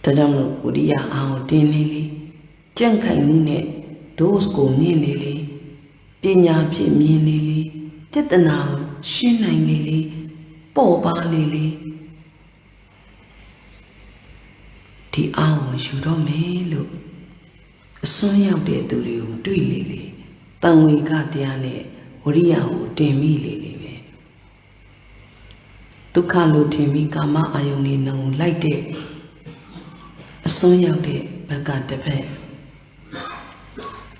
ဒါကြောင့်လို့ဝိရိယအောင်တင်းလေးလေးကြန့်ခိုင်မှုနဲ့ဒိုးကိုမြင်လေးလေးပညာဖြစ်မြင်လေးလေးတတနာကိုရှင်းနိုင်လေးလေးပေါ့ပါလေးလေးဒီအောင်ကိုယူတော့မယ်လို့အစွန်းရောက်တဲ့သူတွေကိုတွေ့လေးလေးတန်ဝေကတရားနဲ့ဝရိယကိုတင်မိလေးလေးပဲဒုက္ခလို့ထင်ပြီးကာမအာယုန်လေးနှုံလိုက်တဲ့အစွန်းရောက်တဲ့ဘက်ကတစ်ဖက်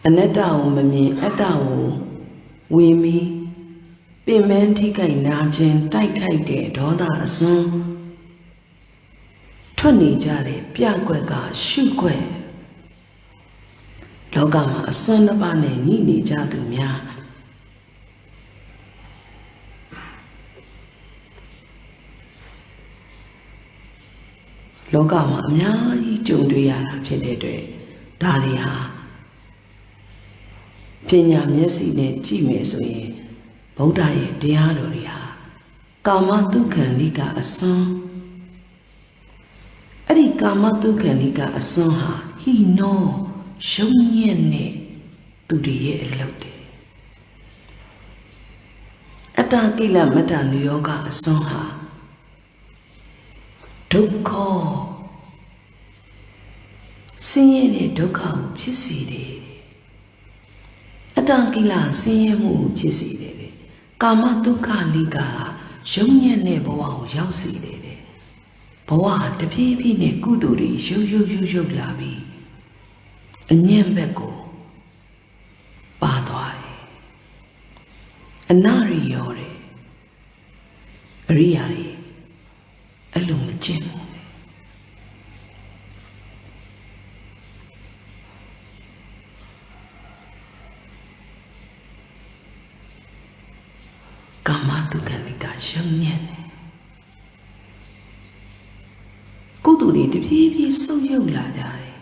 အနတ္တကိုမမြင်အတ္တကိုဝေမီပင်မန်းထိခိုက်နာခြင်းတိုက်ခိုက်တဲ့ဒေါသအစွန်းထွက်နေကြတဲ့ပြကွက်ကရှုွက်လောကမှာအစွန်းတစ်ပါးနဲ့ညှိနေကြသူများလောကမှာအများကြီးကြုံတွေ့ရတာဖြစ်တဲ့အတွက်ဒါတွေဟာပညာမျက်စိနဲ့ကြည့်မယ်ဆိုရင်ဗုဒ္ဓရဲ့တရားတော်တွေဟာကာမတုခံလိကအစွန်းအဲ့ဒီကာမတုခံလိကအစွန်းဟာဟိနောရုံညံ့တဲ့သူတွေရဲ့အလုပ်တွေအတ္တကိလမတ္တနုယောဂအစွန်းဟာဒုက္ခဆင်းရဲတဲ့ဒုက္ခကိုဖြစ်စေတယ်အတ္တကိလဆင်းရဲမှုကိုဖြစ်စေတယ်ကာမဒုက္ခလိကရုံညံ့တဲ့ဘဝကိုရောက်စေတယ်ဘဝတဖြည်းဖြည်းနဲ့ကုသိုလ်တွေရုပ်လာပြီးအညံ့ဘက်ကိုပါသွားတယ်အနာရိရောတယ်အရိယာတွေအဲ့လိုမကျင့်ဘူးကာမတုခံလိကရုံညံ့တယ်ကုသိုလ်တွေတဖြည်းဖြည်းဆုပ်ယုပ်လာကြတယ်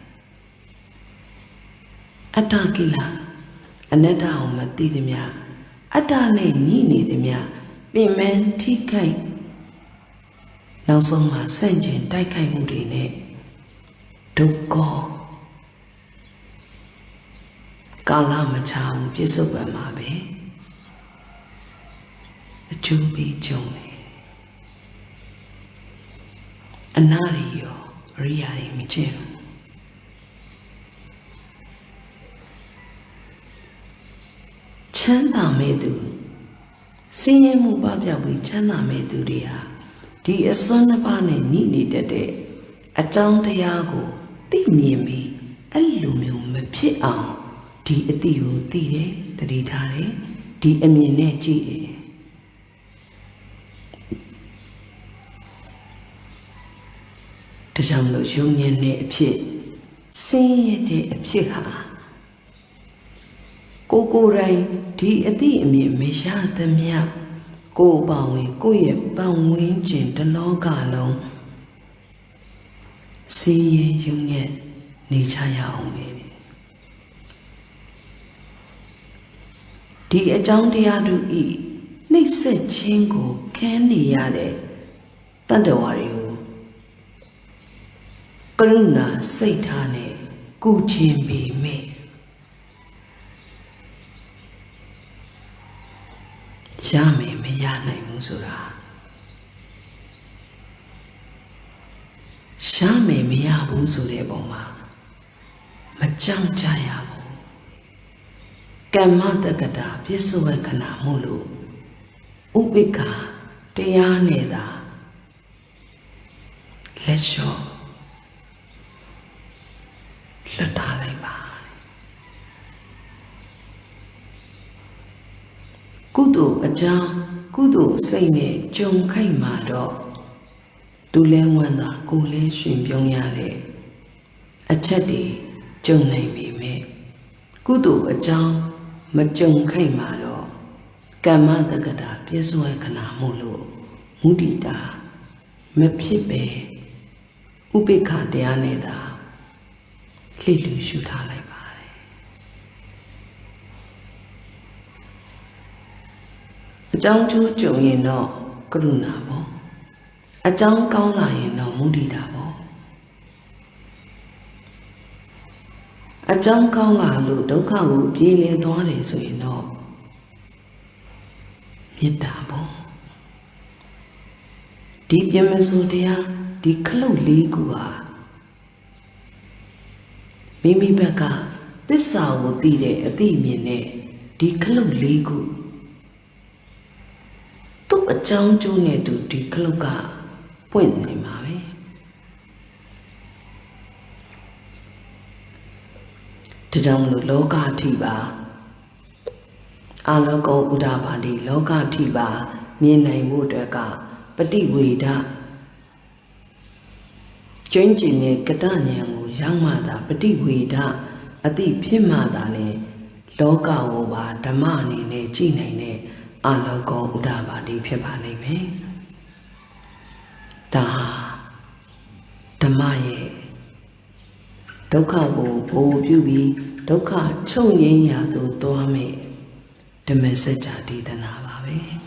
အတ္တကိလအနတ္တကိုမသိသမျှ Adane ni the mea, be men tea kai. Now some are sending Daikai Mudine. Don't go. Kala Macham, Pisoba Mabe. A Jubi Jone. Anario, Riari Michel. Chanda Medu. Singing Mubabia with Chanda Meduria. The Asonabane needed a town de Yago, the Mimi, a lumium Pia, the Etiu, the Ritare, the Emine Gide. The Jamlo Union ne pit, sing it a piha. Go rain, the Edi Misha the Mia. Go bowing, go ye bowing, gin the log alone. See ye, young yet, Nichaya Omedi. The Ajoundia do eat, Nick said Chingo, candy yade, Thunderwario. Karuna, Satane, good chimby me. Shame me yana musura. Shame me ya busure boma. Machang jayabu. Kamata gada piesuwe kana mulu. Ubika teyaneda. Let's show. Latalaiba. Kudu aja, kudu sayne jong kai mado. Dulemwana kule shimbyong yare. Achadi jong nai me. Kudu aja, majong kai mado. Kama dagada pieswe kana mulu. Mudida. Mepibe. Ubika deyaneda. Lilu shutalai. A Jang Chu Jung no, Grunabo. A Jang Gaula no Mudidabo. A Jang Gaula Ludoka, Pili Dore so you know. Yedabo. Deep Yamasodia, the Klo Ligua. Mimi Becca, this hour did a demine, the Klo Ligu. A Jang June to the Kloga, point me, Mavi. To Jang Loga Tiba Alago Udabadi, Loga Tiba, Mienai Mudaga, Pati Wida. Changing Katanya, young mother, Pati Wida, a deep Pimadane, Loga Oba, Damani, ne, Gina, ne. Alago Udabadi Pipali me. Da Damaye Doka bo bubi, Doka Chung Yin Yadu Doame, the message I did the Navabe.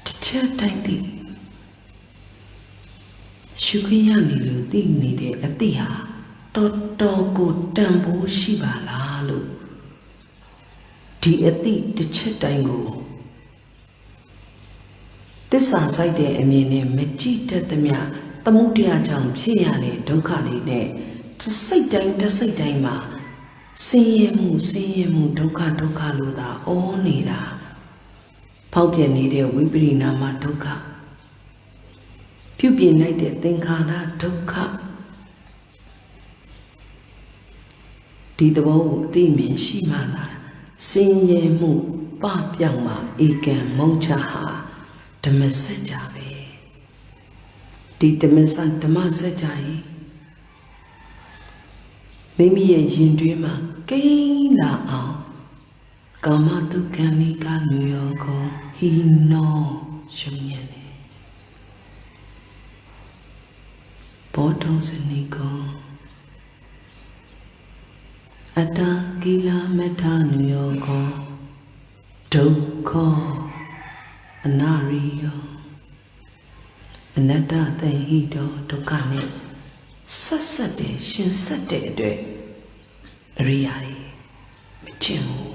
Teacher Tandy Shukiyani Ludi needed a tia, Toto good tambo shiba lalu. Di eti the chetango. This side a mene mechita the mea, the mutia jam piane, dokali ne, to say dang ma. See mu, doka luda, all nida. Paupia needed wibri nama doka. Pupi nighted thinkana doka. Did the woe, the mean she mother. Sing ye mu, pap yang ma, ikan mocha, the message of it. Did the message the message? Maybe a yin dreamer, gay la out. Kama tu kanika New York, he no, Shumyane. Bottles and Nico. Atta kila metta nuyoko Dukkha Anariyo Anatta Tenhido Dukkane Sassate Shin Sate Dwe Riyari Michimu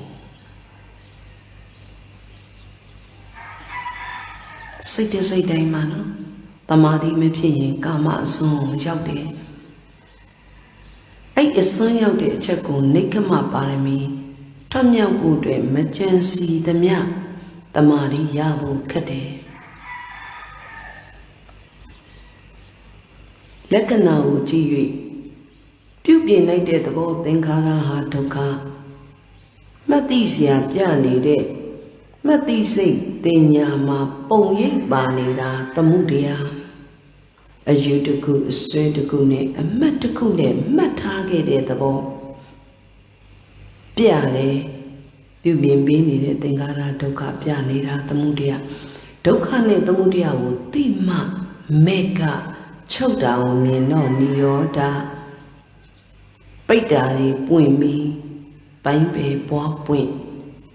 Sitte Daimano Tamadi me Piyin Kama Sun Yaude Ai Sun Yaude Cheku Nikama Parami Tamya Budwe Machensi Damya Tamadi Yabu Kade Lekana Uji Pupi Nighted the Boat Thinkara Hatoka Matisia Piani de Matisi Dinyama Pongi Banida Tamudia Ajutuku Stretukune a Matakune Matage de the Boat Piane Pupi Bini de Thinkara Doka Pianida Tamudia Dokane Tamudia Utima Mega Choda me no Nioda Paidari Puimi Paimpe Pop Point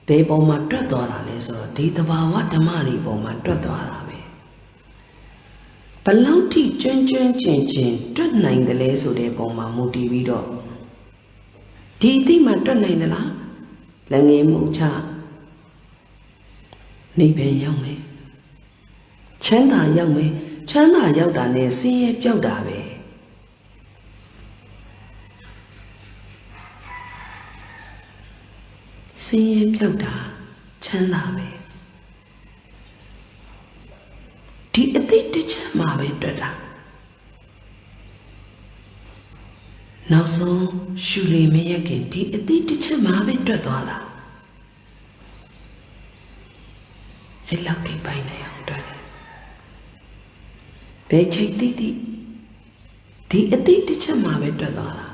Bebo Matradora Leso, Dita Bawa Damari Boma Tradora. Palauti Chin Tradnine the Leso de Boma Mutivido Titi Matradnine the La Lange Mucha Nipen Yome Chanda Yome Chanda Yaudane see Yaudabe See Yauda Chandabe Did they teach Mabe Drada? Now so Shuli me again, did they teach Mabe Dradala? I love it by now. They check the teacher Mabe Dradala.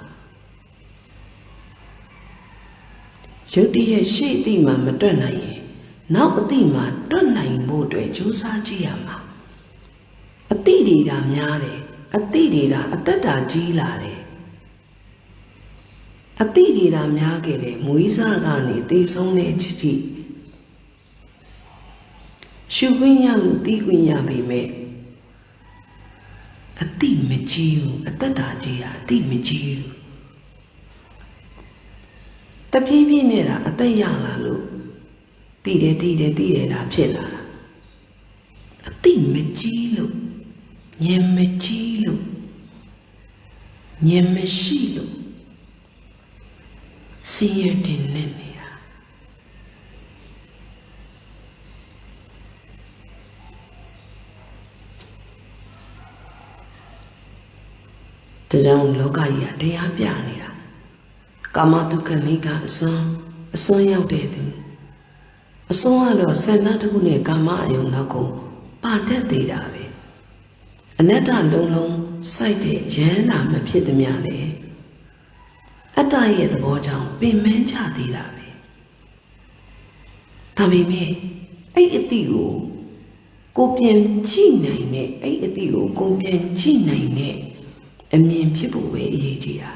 Jodi she Mamma Dranaye. Now a thema Dranain Bodre Josa Giama. A tidida Miare, a tidida a tata gilare. A tidida Miagere, Muisa Gani, this only chichi. Shugunya Lutigunya be me. A tea mechiu, a tata gia, a tea mechiu. The baby nera at the yala lu. Tide la pilla. A tea mechilu. Nyemmechilu. Nyemmeshilu. See it in Linia. The down Logaya, they are pianira. Kamatu Kaniga, a son out there. A son or Senatune Kama Yonako, Pata de Dave. Aneta long sighted Jana Mapitamiane. A die at the bottom, be mencha de Dave. Tamime, a tiu. Go bien G9, a tiu, go bien G9. A mean people way yetia.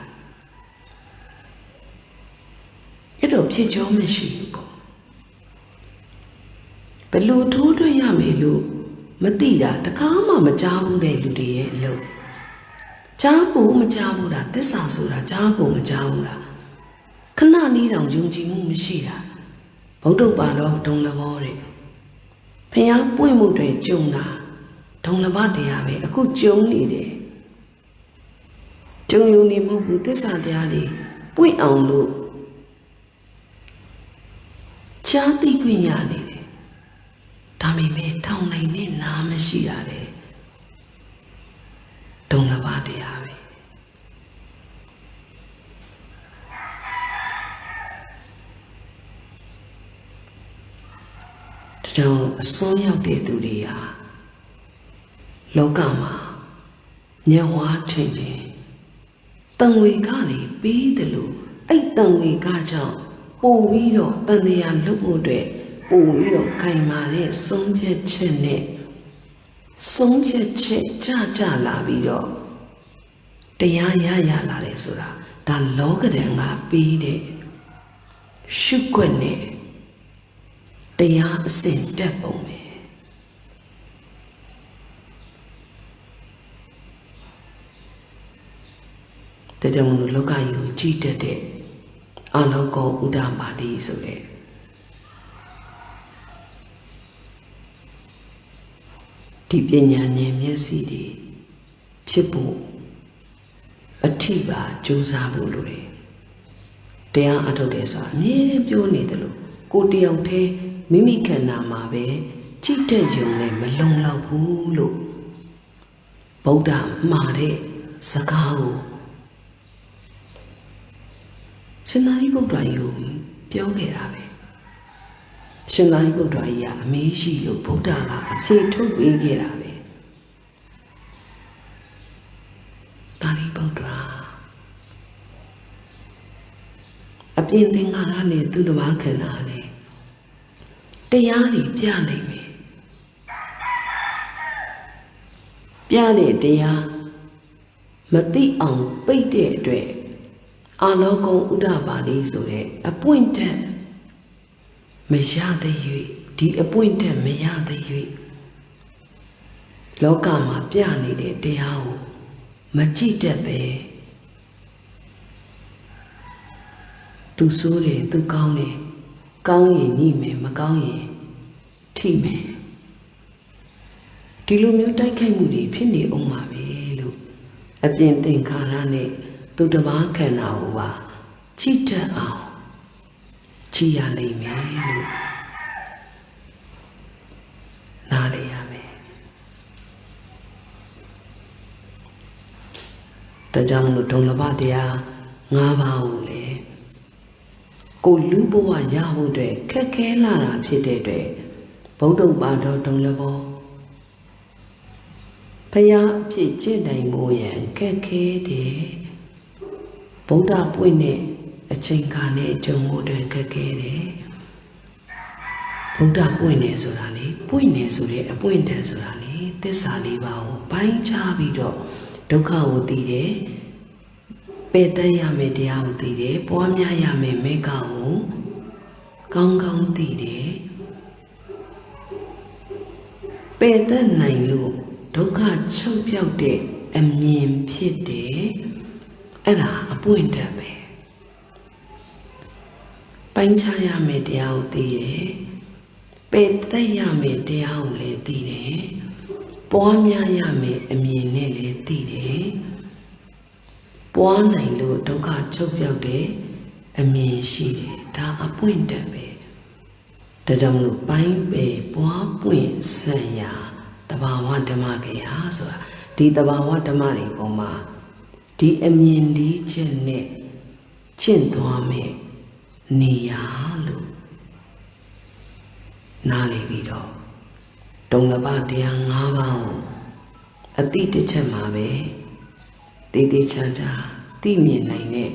It'll be Joe Meshibo. But Lu told Yami Lu, Matida, the Kama Majabu de Lude Lu. Jabu Majabuda, this Asura, Jabu Majabuda. Kanani on Junji Mumishida. Bodo Bado, Don Lavore. Paya Puimude Juna, Don Lavadia, a good Joe needed. Junguni Mubu, this Adiadi, Pui on Lu. Chati Guignani. Tammy made town in Namashia. Don't Lavadi Ave. Don't Sonia de Duria Logama Nyawa changing. Tangwe Gali, be the Lu, I Tangwe Gaja, O Wido, Tania Lubode, O Wido Kaimale, Sonja Chene, Sonja Che, Jaja La Vido, the Ya La Resura, ဒါလောကရန်ကပေးတဲ့ရှုခွက်နဲ့တရားအစဉ်တက်ပုံပဲတဲ့ကြောင့်မို့လောကကြီးကိုကြည်တတ်တဲ့အလောကောဥဒ္ဓပါတိဆိုတဲ့ဒီပညာဉာဏ်မျက်စိတွေဖြစ်ဖို့အထိပါကြိုးစားဖို့လိုတယ်တရားအထုတ်တယ်ဆိုတာအမြဲတမ်းပြောနေတယ်လို့ကိုတယောက်တည်းမိမိခန္ဓာမှာပဲကြည်တက်ရုံနဲ့မလုံလောက်ဘူးလို့ဗုဒ္ဓမှားတဲ့စကားကိုရှင်သာရိပုတ္တရာကြီးကိုပြောခဲ့တာပဲရှင်သာရိပုတ္တရာကြီးကအမေးရှိလို့ဗုဒ္ဓကအဖြေထုတ်ပေးခဲ့တာပဲသာရိပုတ္တရာအပြင်သင်္ခါရနဲ့သူတစ်ပါးခန္ဓာနဲ့တရားတွေပြနိုင်မယ်ပြတဲ့တရားမသိအောင်ပိတ်တဲ့အတွက်အာလောကုံဥဒ္ဓပါတိဆိုတဲ့အပွင့်တက်မရသေး၍ဒီအပွင့်တက်မရသေး၍လောကမှာပြနေတဲ့တရားကိုမကြည့်တတ်ပဲသူဆိုးတယ်သူကောင်းတယ်ကောင်းရင်ညှိမယ်မကောင်းရင်ထိမယ်ဒီလိုမျိုးတိုက်ခိုက်မှုတွေဖြစ်နေအောင်ပါပဲလို့အပြင်သင်္ခါရနဲ့သူတစ်ပါးခန္ဓာကိုပါကြည့်တတ်အောင်ကြည့်ရလိမ့်မယ်လို့နားလည်ရမယ်ဒါကြောင့်လို့ဒုံလဘတရား၅ပါးကိုလေကိုလူဘဝရဖို့အတွက်ခက်ခဲလာတာဖြစ်တဲ့အတွက်ဗုဒ္ဓဘာသာဒုံလဘောဖယားအဖြစ်ကျင့်နိုင်ဖို့ရန်ခက်ခဲတယ်ဗုဒ္ဓပွင့်တဲ့အချိန်ခါနဲ့အကျုံဖို့အတွက်ခက်ခဲတယ်ဗုဒ္ဓပွင့်နေဆိုတာလေပွင့်နေဆိုတဲ့အပွင့်တန်ဆိုတာလေသစ္စာလေးပါးကိုပိုင်းခြားပြီးတော့ဒုက္ခကိုသိတယ်ပယ်တတ်ရမယ့်တရားကိုသိတယ်ပွားများရမယ့်မေဃကိုကောင်းကောင်းသိတယ်ပယ်တတ်နိုင်လို့ဒုက္ခချုပ်ပြောက်တဲ့အမြင်ဖြစ်တယ်အဲ့ဒါအပွင့်တတ်ပဲပိုင်းခြားရမယ့်တရားကိုသိတယ်ပယ်တတ်ရမယ့်တရားကိုလည်းသိတယ်ပွားများရမယ့်အမြင်နဲ့လည်းသိတယ်ပွားနိုင်လို့ဒုက္ခချုပ်ပြောက်တဲ့အမြင်ရှိတယ်ဒါအပွင့်တတ်ပဲဒါကြောင့်မို့ပိုင်းပယ်ပွားပွင့်ဆံရတဘာဝဓမ္မကရာဆိုတာဒီတဘာဝဓမ္မတွေပေါ်မှာဒီအမြင်လေးချက်နဲ့ကျင့်သွားမယ်နေရာလို့နားလည်ပြီးတော့ဒုံလဘတရား၅ပါးကိုအတိတစ်ချက်မှာပဲတေးသေးချာချာသိမြင်နိုင်တဲ့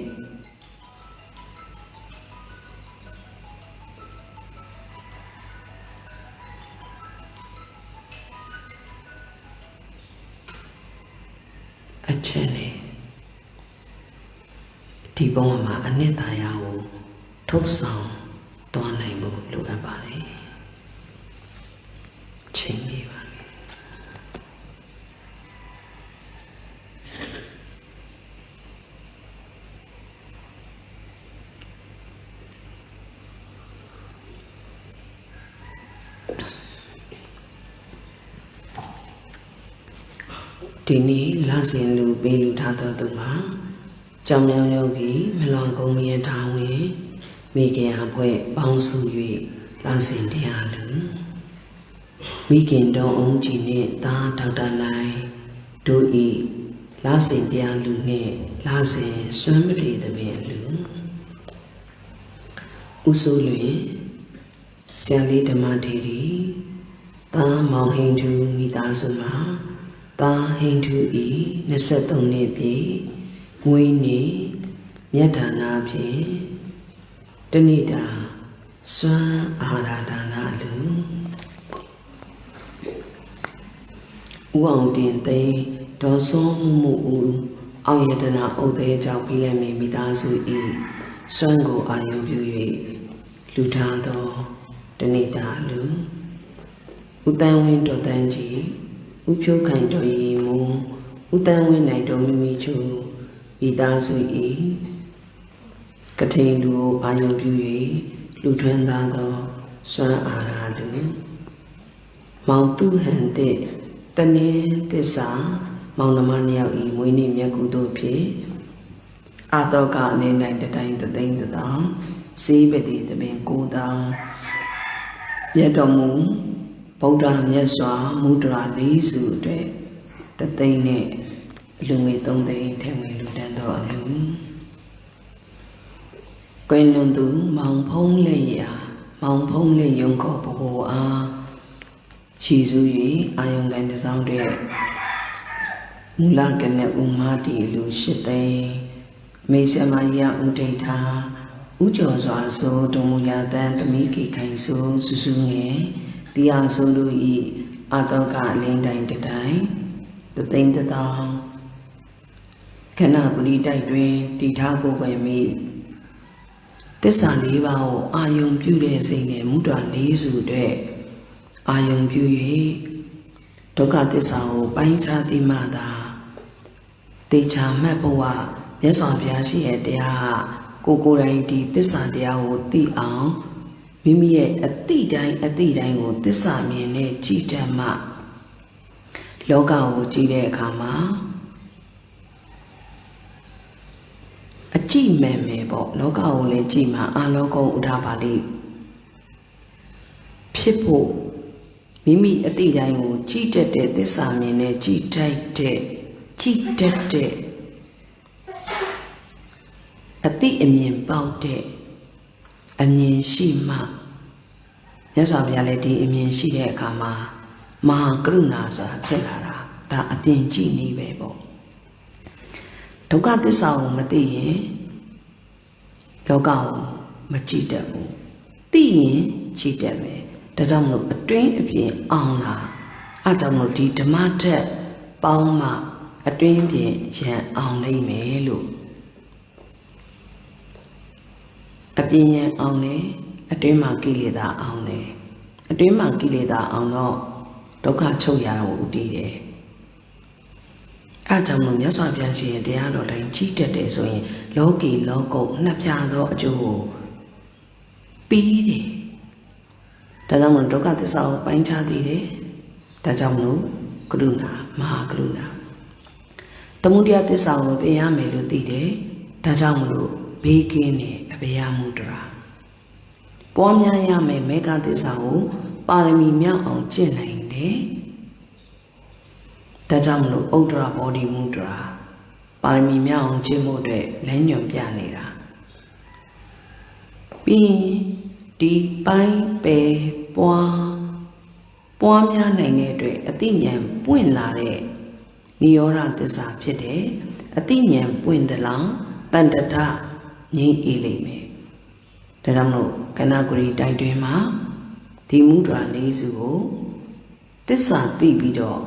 အချက်နဲ့ဒီဘဝမှာအနှစ်သာရကိုထုတ်ဆောင်သွားနိုင်ဖို့လိုအပ်ပါတယ်ချိန်ပြီးပါဒီနေ့လာစဉ်လူပေးလူထားတော်သူမှာကြောင်မြောင်ယောဂီမလွန်ကုန်မြတ်ထာဝင်မိခင်အဖွဲ့ပေါင်းစု၍လာစဉ်တရားလူမိခင်တော်အောင်ကြီးနဲ့သားဒေါက်တာနိုင်တို့ဤလာစဉ်တရားလူနဲ့လာစဉ်စွမ်းမရီသဖြင့်လူဥဆိုလွင်ဆရာလေးဓမ္မထေရီသားမောင်ဟိန်သူမိသားစုမှာသားဟိန်သူဤ23နှစ်ပြည့်ငွေနေမြတ်ဒါနာဖြင့်တဏိတာစွမ်းအာဟာရဒါနာလူဦးအောင်တင်သိဒေါ်စောမှုဦး အောင်ယတနာဥဒေကြောင့်ပြီးလည်းမိသားစုဤစွမ်းကိုအာရုံပြု၍လူထားသောတနေ့တာလူဦးတန်းဝင်းတော်တန်းကြီးဦးဖြိုးခိုင်တော်ရီမူဦးတန်းဝင်းနိုင်တော်မိမိချိုမိသားစုဤကထိန်လူကိုအာရုံပြု၍လူထွန်းသားသောစွမ်းအာရာလူမောင်သူဟန်တဲ့တနည်းသစ္စာမောင်နှမနှစ်ယောက်ဤမွေးနေ့မြတ်ကူတို့ဖြင့်အာတောကအနေ၌တတိုင်းတသိန်းတောင်စေးပတိတပင်ကိုတောင်ရတော်မူဗုဒ္ဓမြတ်စွာမူဒရာ၄စုအတွက်တသိန်းနဲ့လူငွေ3သိန်းထဲဝင်လူတန်းသောအလူကွယ်လွန်သူမောင်ဖုံးလက်ရာမောင်ဖုံးလက်ယုံခေါ်ဘိုးအားရှည်စု၍အာယုံကန်တစောင်းတဲ့မူလကနဲ့ဥမာတီလူ8သိန်းမေဆမယဥဒိဋ္ဌာဥကျော်စွာဆိုဒုံမူရတန်သမီးကိခိုင်ဆိုစုစုငယ်တရားဆိုလူဤအာတောကအလင်းတိုင်းတတိုင်းတသိန်းတောင်ခဏပရိတိုက်တွင်တည်ထားကိုယ်ပဲမိသစ္စာ၄ပါးကိုအာယုံပြုတဲ့စိတ်နဲ့မူဒရာ၄စုအတွက်အာယုံပြု၍ဒုက္ခသစ္စာကိုပိုင်းခြားသိမှသာတေချာမှတ်ဖို့ကမြတ်စွာဘုရားရှိရဲ့တရားကိုယ်တိုင်ဒီသစ္စာတရားကိုသိအောင်မိမိရဲ့အတိတိုင်းကိုသစ္စာမြင်နဲ့ကြည်တတ်မှလောကကိုကြည့်တဲ့အခါမှာအကြည့်မဲ့မယ်ပေါ့လောကကိုလည်းကြည့်မှအာလောကုဥဒ္ဓပါဠိဖြစ်ဖို့မိမိအတိတိုင်းကိုကြည်တတ်တဲ့သစ္စာမြင်နဲ့ကြည်တတ်တဲ့အတိအမြင်ပေါက်တဲ့အမြင်ရှိမှမြတ်စွာဘုရားလည်းဒီအမြင်ရှိတဲ့အခါမှာမဟာကရုဏာဆိုတာဖြစ်လာတာဒါအပြင်ကြည့်နေပဲပေါ့ဒုက္ခသစ္စာကိုမသိရင်လောကကိုမကြည့်တတ်ဘူးသိရင်ကြည့်တတ်မယ်ဒါကြောင့်မလို့အတွင်းအပြင်အောင်လာအဲကြောင့်မလို့ဒီဓမ္မထက်ပေါင်းမှအတွင်းပြင်ရန်အောင်လိမ့်မယ်လို့အပြင်ရန်အောင်လေအတွင်းမှာကိလေသာအောင်လေအတွင်းမှာကိလေသာအောင်တော့ဒုက္ခချုပ်ရကိုဥတည်တယ်အဲကြောင့်မို့မြတ်စွာဘုရားရှင်တရားတော်တိုင်းကြီးတက်တယ်ဆိုရင်လောကီလောကုတ်နှစ်ဖြာသောအကျိုးကိုပြီးတယ်ဒါကြောင့်မို့ဒုက္ခသစ္စာကိုပိုင်းခြားသိတယ်ဒါကြောင့်မို့ကရုဏာမဟာကရုဏာသမုဒယသစ္စာကိုပြင်ရမယ်လို့သိတယ်ဒါကြောင့်မို့ဘေးကင်းတယ်အဘယမုဒ္ဒရာပွားများရမယ်မေဃသစ္စာကိုပါရမီမြောက်အောင်ကျင့်နိုင်တယ်ဒါကြောင့်မလို့ဥဒ္ဒရာဘောဓိမုဒ္ဒရာပါရမီမြောက်အောင်ကျင့်ဖို့အတွက်လမ်းညွှန်ပြနေတာပြီးရင်ဒီပိုင်းပဲပွားများနိုင်တဲ့အတွက်အတိညာဏ်ပွင့်လာတဲ့နိရောဓသစ္စာဖြစ်တယ်အတိညာဏ်ပွင့်သလားတန်တထငြိမ့်အေးလိမ့်မယ်ဒါကြောင့်မလို့ကဏဂုရီတိုက်တွင်မှာဒီမုဒ္ဒရာ၄စုကိုသစ္စာသိပြီးတော့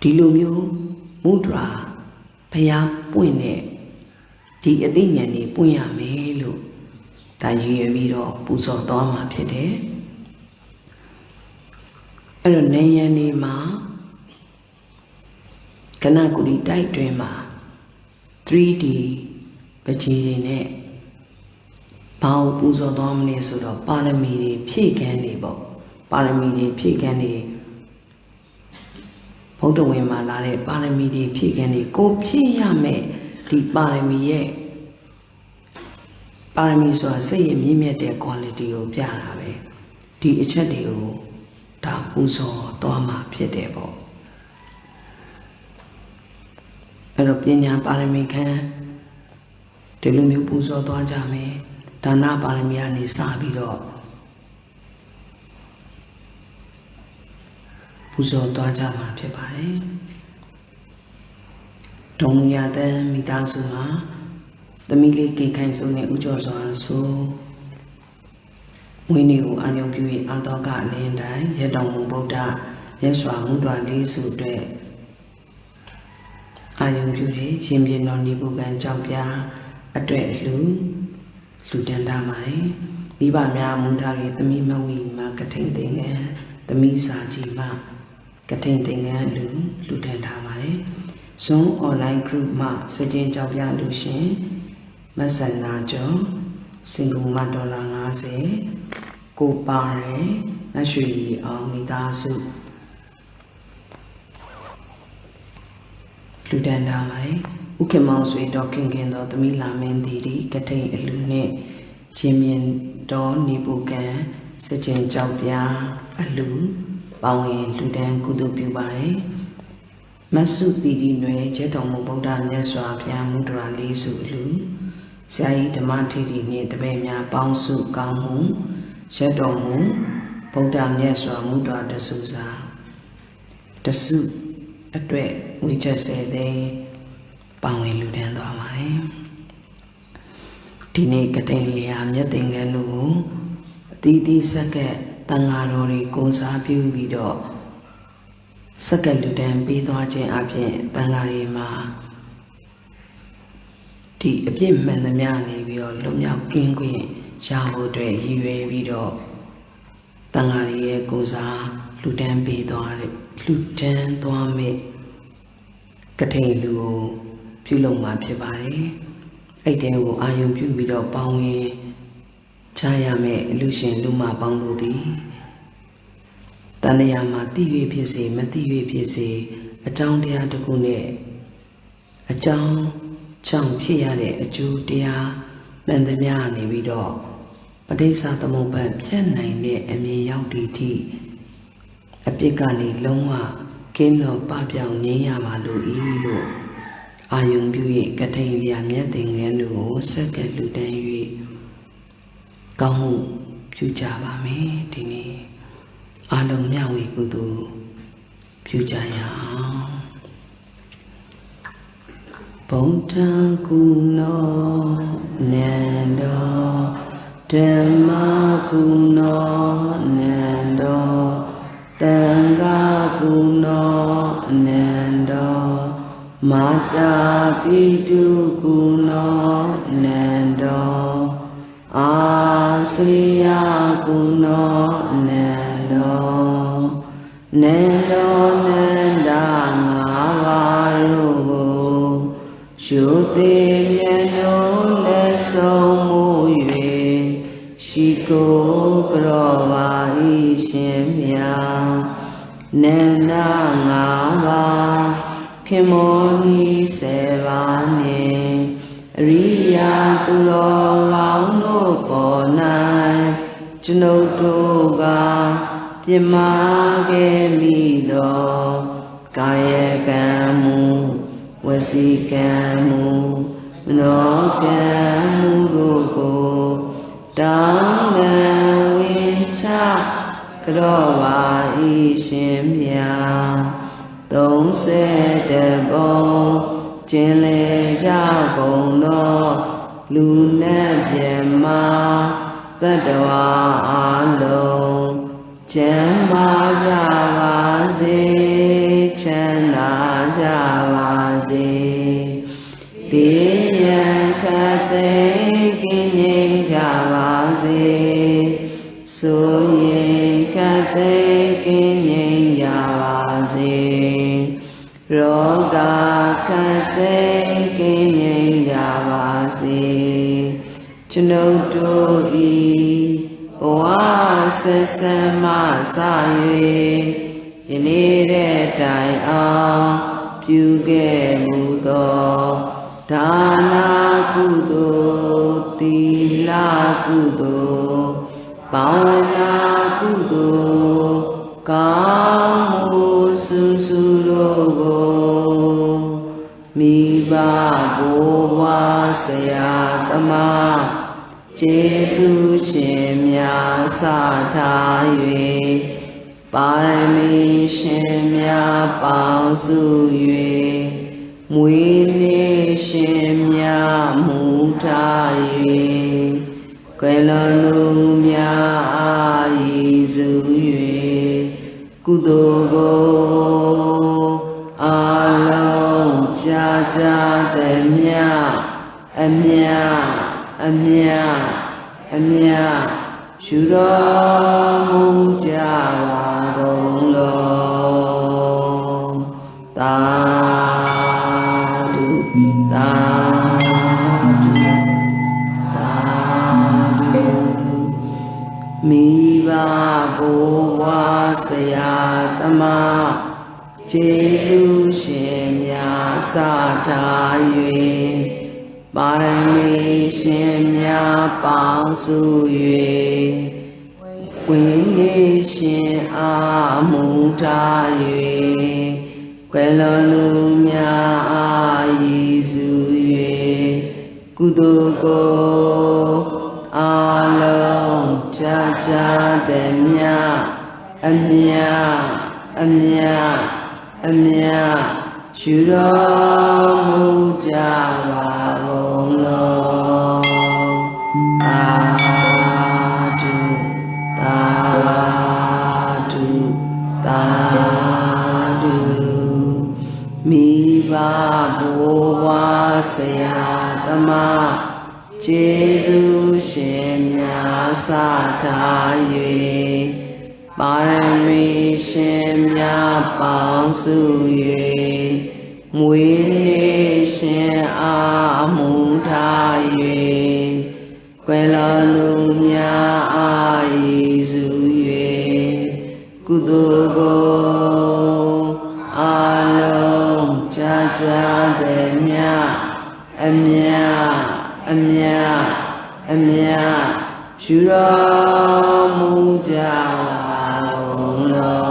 ဒီလိုမျိုးမုဒ္ဒရာဘုရားပွင့်တဲ့ဒီအသိဉာဏ်นี่ပွင့်ရမယ်လို့ဒါရည်ရွယ်ပြီးတော့ပူဇော်သွားမှာဖြစ်တယ်အဲ့တော့နေရန်ဒီမှာကဏဂုရီတိုက်တွင်မှာ 3D ပကြီးတွေနဲ့ဘာကိုပူဇော်သွားမလဲဆိုတော့ပါရမီတွေဖြည့်ခန်းနေပေါ့ပါရမီတွေဖြည့်ခန်းနေဘုဒ္ဓဝင်မှာလာတဲ့ပါရမီတွေဖြည့်ခန်းနေကိုဖြည့်ရမယ်ဒီပါရမီရဲ့ပါရမီဆိုတာစိတ်ရမြင့်မြတ်တဲ့ quality ကိုပြတာပဲဒီအချက်တွေကိုဒါပူဇော်သွားမှာဖြစ်တယ်ပေါ့အဲ့တော့ပညာပါရမီခံဒီလိုမျိုးပူဇော်သွားကြမယ်ဒါနပါရမီကနေစပြီးတော့ပူဇော်သွားကြမှာဖြစ်ပါတယ်ဒုံရတန်မိသားစုမှာသမီးလေးကိခိုင်ဆုံးနဲ့ဥကျော်စွာဆိုဝိနည်းကိုအာရုံပြု၍အာတောကအလင်းတိုင်းရတော်မူဗုဒ္ဓမြတ်စွာဘုရား၄စုအတွက် အာယုံပြုတဲ့ရှင်ပြေတော်နိဗ္ဗာန်ကြောင့်ပြအတွက်လူတန်တာပါတယ်မိဘများမူထားပြီးသမီးမဝီမှာကထိန်သိငယ်သမီးစာကြီးမှာကထိန်သိငယ်လူတန်ထားပါတယ်Zoom online group မှာစကြင်ကြောက်ပြလို့ရှင်မဆန္နာကျော်စင်ကူမ$50ကိုပါရယ်နတ်ရွှေရီအောင်မိသားစုလူတန်ထားပါတယ်ဥက္ကမောင်ဆွေတော်ခင်ခင်တော်သမီးလာမင်းတီတီကထိန်အလူနဲ့ရှင်မြင်တော်နေပူကန်စကြင်ကြောက်ပြအလူပေါင်းရင်လူတန်ကုသိုလ်ပြုပါတယ်မဆုတီတီနွယ်ကျက်တော်မူဗုဒ္ဓမြတ်စွာဘုရားမူတရာလေးစုအလူဆရာကြီးဓမ္မထေရီနှင့်တပည့်များပေါင်းစုကောင်းမှုရက်တော်မူဗုဒ္ဓမြတ်စွာမူတရာတဆုစာတဆုအတွက်ဝိချက်10သိန်းပေါင်းဝင်လူတန်းသွားပါတယ်ဒီနေ့ကတိန်လျာမြတ်သင်္ကန်းတို့အသီးသီးဆက်ကတန်ဃာတော်တွေကိုးစားပြုပြီးတော့စက္ကလူတန်းပေးသွားခြင်းအပြင်တန်ဃာတွေမှာဒီအပြစ်မှန်သမျှနေပြီးတော့လွတ်မြောက်ကင်းခွင့်ရဖို့အတွက်ရည်ရွယ်ပြီးတော့တန်ဃာတွေရဲ့ကိုးစားလူတန်းပေးသွားတဲ့လူတန်းသွားမဲ့ကထိန်လူကိုပြုလုပ်မှာဖြစ်ပါတယ်အဲ့တဲကိုအာယုံပြုပြီးတော့ပေါင်းရင်ချရမယ်လူရှင်လူမပေါင်းလို့သည်တန်တရားမှာတည်၍ဖြစ်စေမတည်၍ဖြစ်စေအကြောင်းတရားတစ်ခုနဲ့အကြောင်းကြောင့်ဖြစ်ရတဲ့အကျိုးတရားမှန်သမျှနေပြီးတော့ပဋိစ္စသမုပ္ပါဒ်ဖြတ်နိုင်တဲ့အမြင်ရောက်သည့်အထိအပြစ်ကနေလုံးဝကင်းလို့ပပြောင်ငြိမ်းရပါလို့ဤလို့အာယုံပြု၍ကထိန်လျာမြတ်သင်္ကန်းတို့ကိုဆက်ကလူတန်း၍ကောင်းမှုပြုကြပါမယ်ဒီနေ့အာလုံးမြဝေကုသိုလ်ပြုကြရအောင်ဗုဒ္ဓကုနောနန္ဒောဓမ္မကုနောနန္ဒောသံဃာကုနောနန္ဒောမာတာပိတုကုနောနန္ဒောအာစေယကုနောနန္ဒောနန္ဒောနန္ဒာငါးပါးတို့ကိုရှုသေးမြတ်လို့လက်ဆုံးမှု၍ရှိကိုကြောပါ၏ရှင်မြတ်နန္ဒာငါးပါးခေမောနီ7ပါးနှင့်အရိယာသူတော်ကောင်းတို့ပေါ်၌ကျွန်ုပ်တို့ကပြမခဲ့မိသောကာယကံမှုဝစီကံမှုမနောကံမှုတို့ကိုတောင်းပန်ဝင်ချကြောပါ၏ရှင်မြတ်30ပုံကျင်လေကြကုန်သောလူနဲ့ပြမတတ္တဝါအလုံးချမ်းသာကြပါစေချမ်းသာကြပါစေဘေးရန်ခတ်သိမ်းကင်းငြိမ်းကြပါစေဆိုရင်ခတ်သိမ်းကင်းငြိမ်းကြပါစေရောဂါခတ်သိမ်းကင်းငြိမ်းကြပါစေကျွန်ုပ်တို့ဤဘဝဆက်ဆက်မှစ၍ယနေ့တဲ့တိုင်အောင်ပြုခဲ့မှုသောဒါနာကုသိုလ်သီလကုသိုလ်ဘာဝနာကုသိုလ်ကောင်းမှုစုစုတို့ကိုမိဘဘိုးဘွားဆရာသမားကျေးဇူးရှင်များစထား၍ပါရမီရှင်များပေါင်းစု၍မွေးနေ့ရှင်များမူထား၍ကွယ်လွန်သူများအာရည်စု၍ကုသိုလ်ကိုအာလုံးကြာ cha the mya amya amya amya shùတော်မူကြပါကုန်လောသာဓုသာဓုသာဓုမိဘဘိုးဘွားဆရာသမားကျေးဇူးရှင်များစထား၍ပါရမီရှင်များပေါင်းစု၍ဝိနည်းရှင်အားမူထား၍ကွယ်လွန်လူများအားရည်စူ၍ကုသိုလ်ကိုအားလုံးကြကြသည်မြအမြအမြအမြရှုတော်မူကြပါကုန်လောသာဓုသာဓုသာဓုမိဘဘိုးဘွားဆရာသမားကျေးဇူးရှင်များစထား၍ပါရမီရှင်များပေါင်းစု၍မွေးနေ့ရှင်အားမူထား၍ကွယ်လွန်လူများအားရည်စူ၍ကုသိုလ်ကိုအားလုံးကြကြသည်မြအမြအမြအမြရှုတော်မူကြပါကုန်လော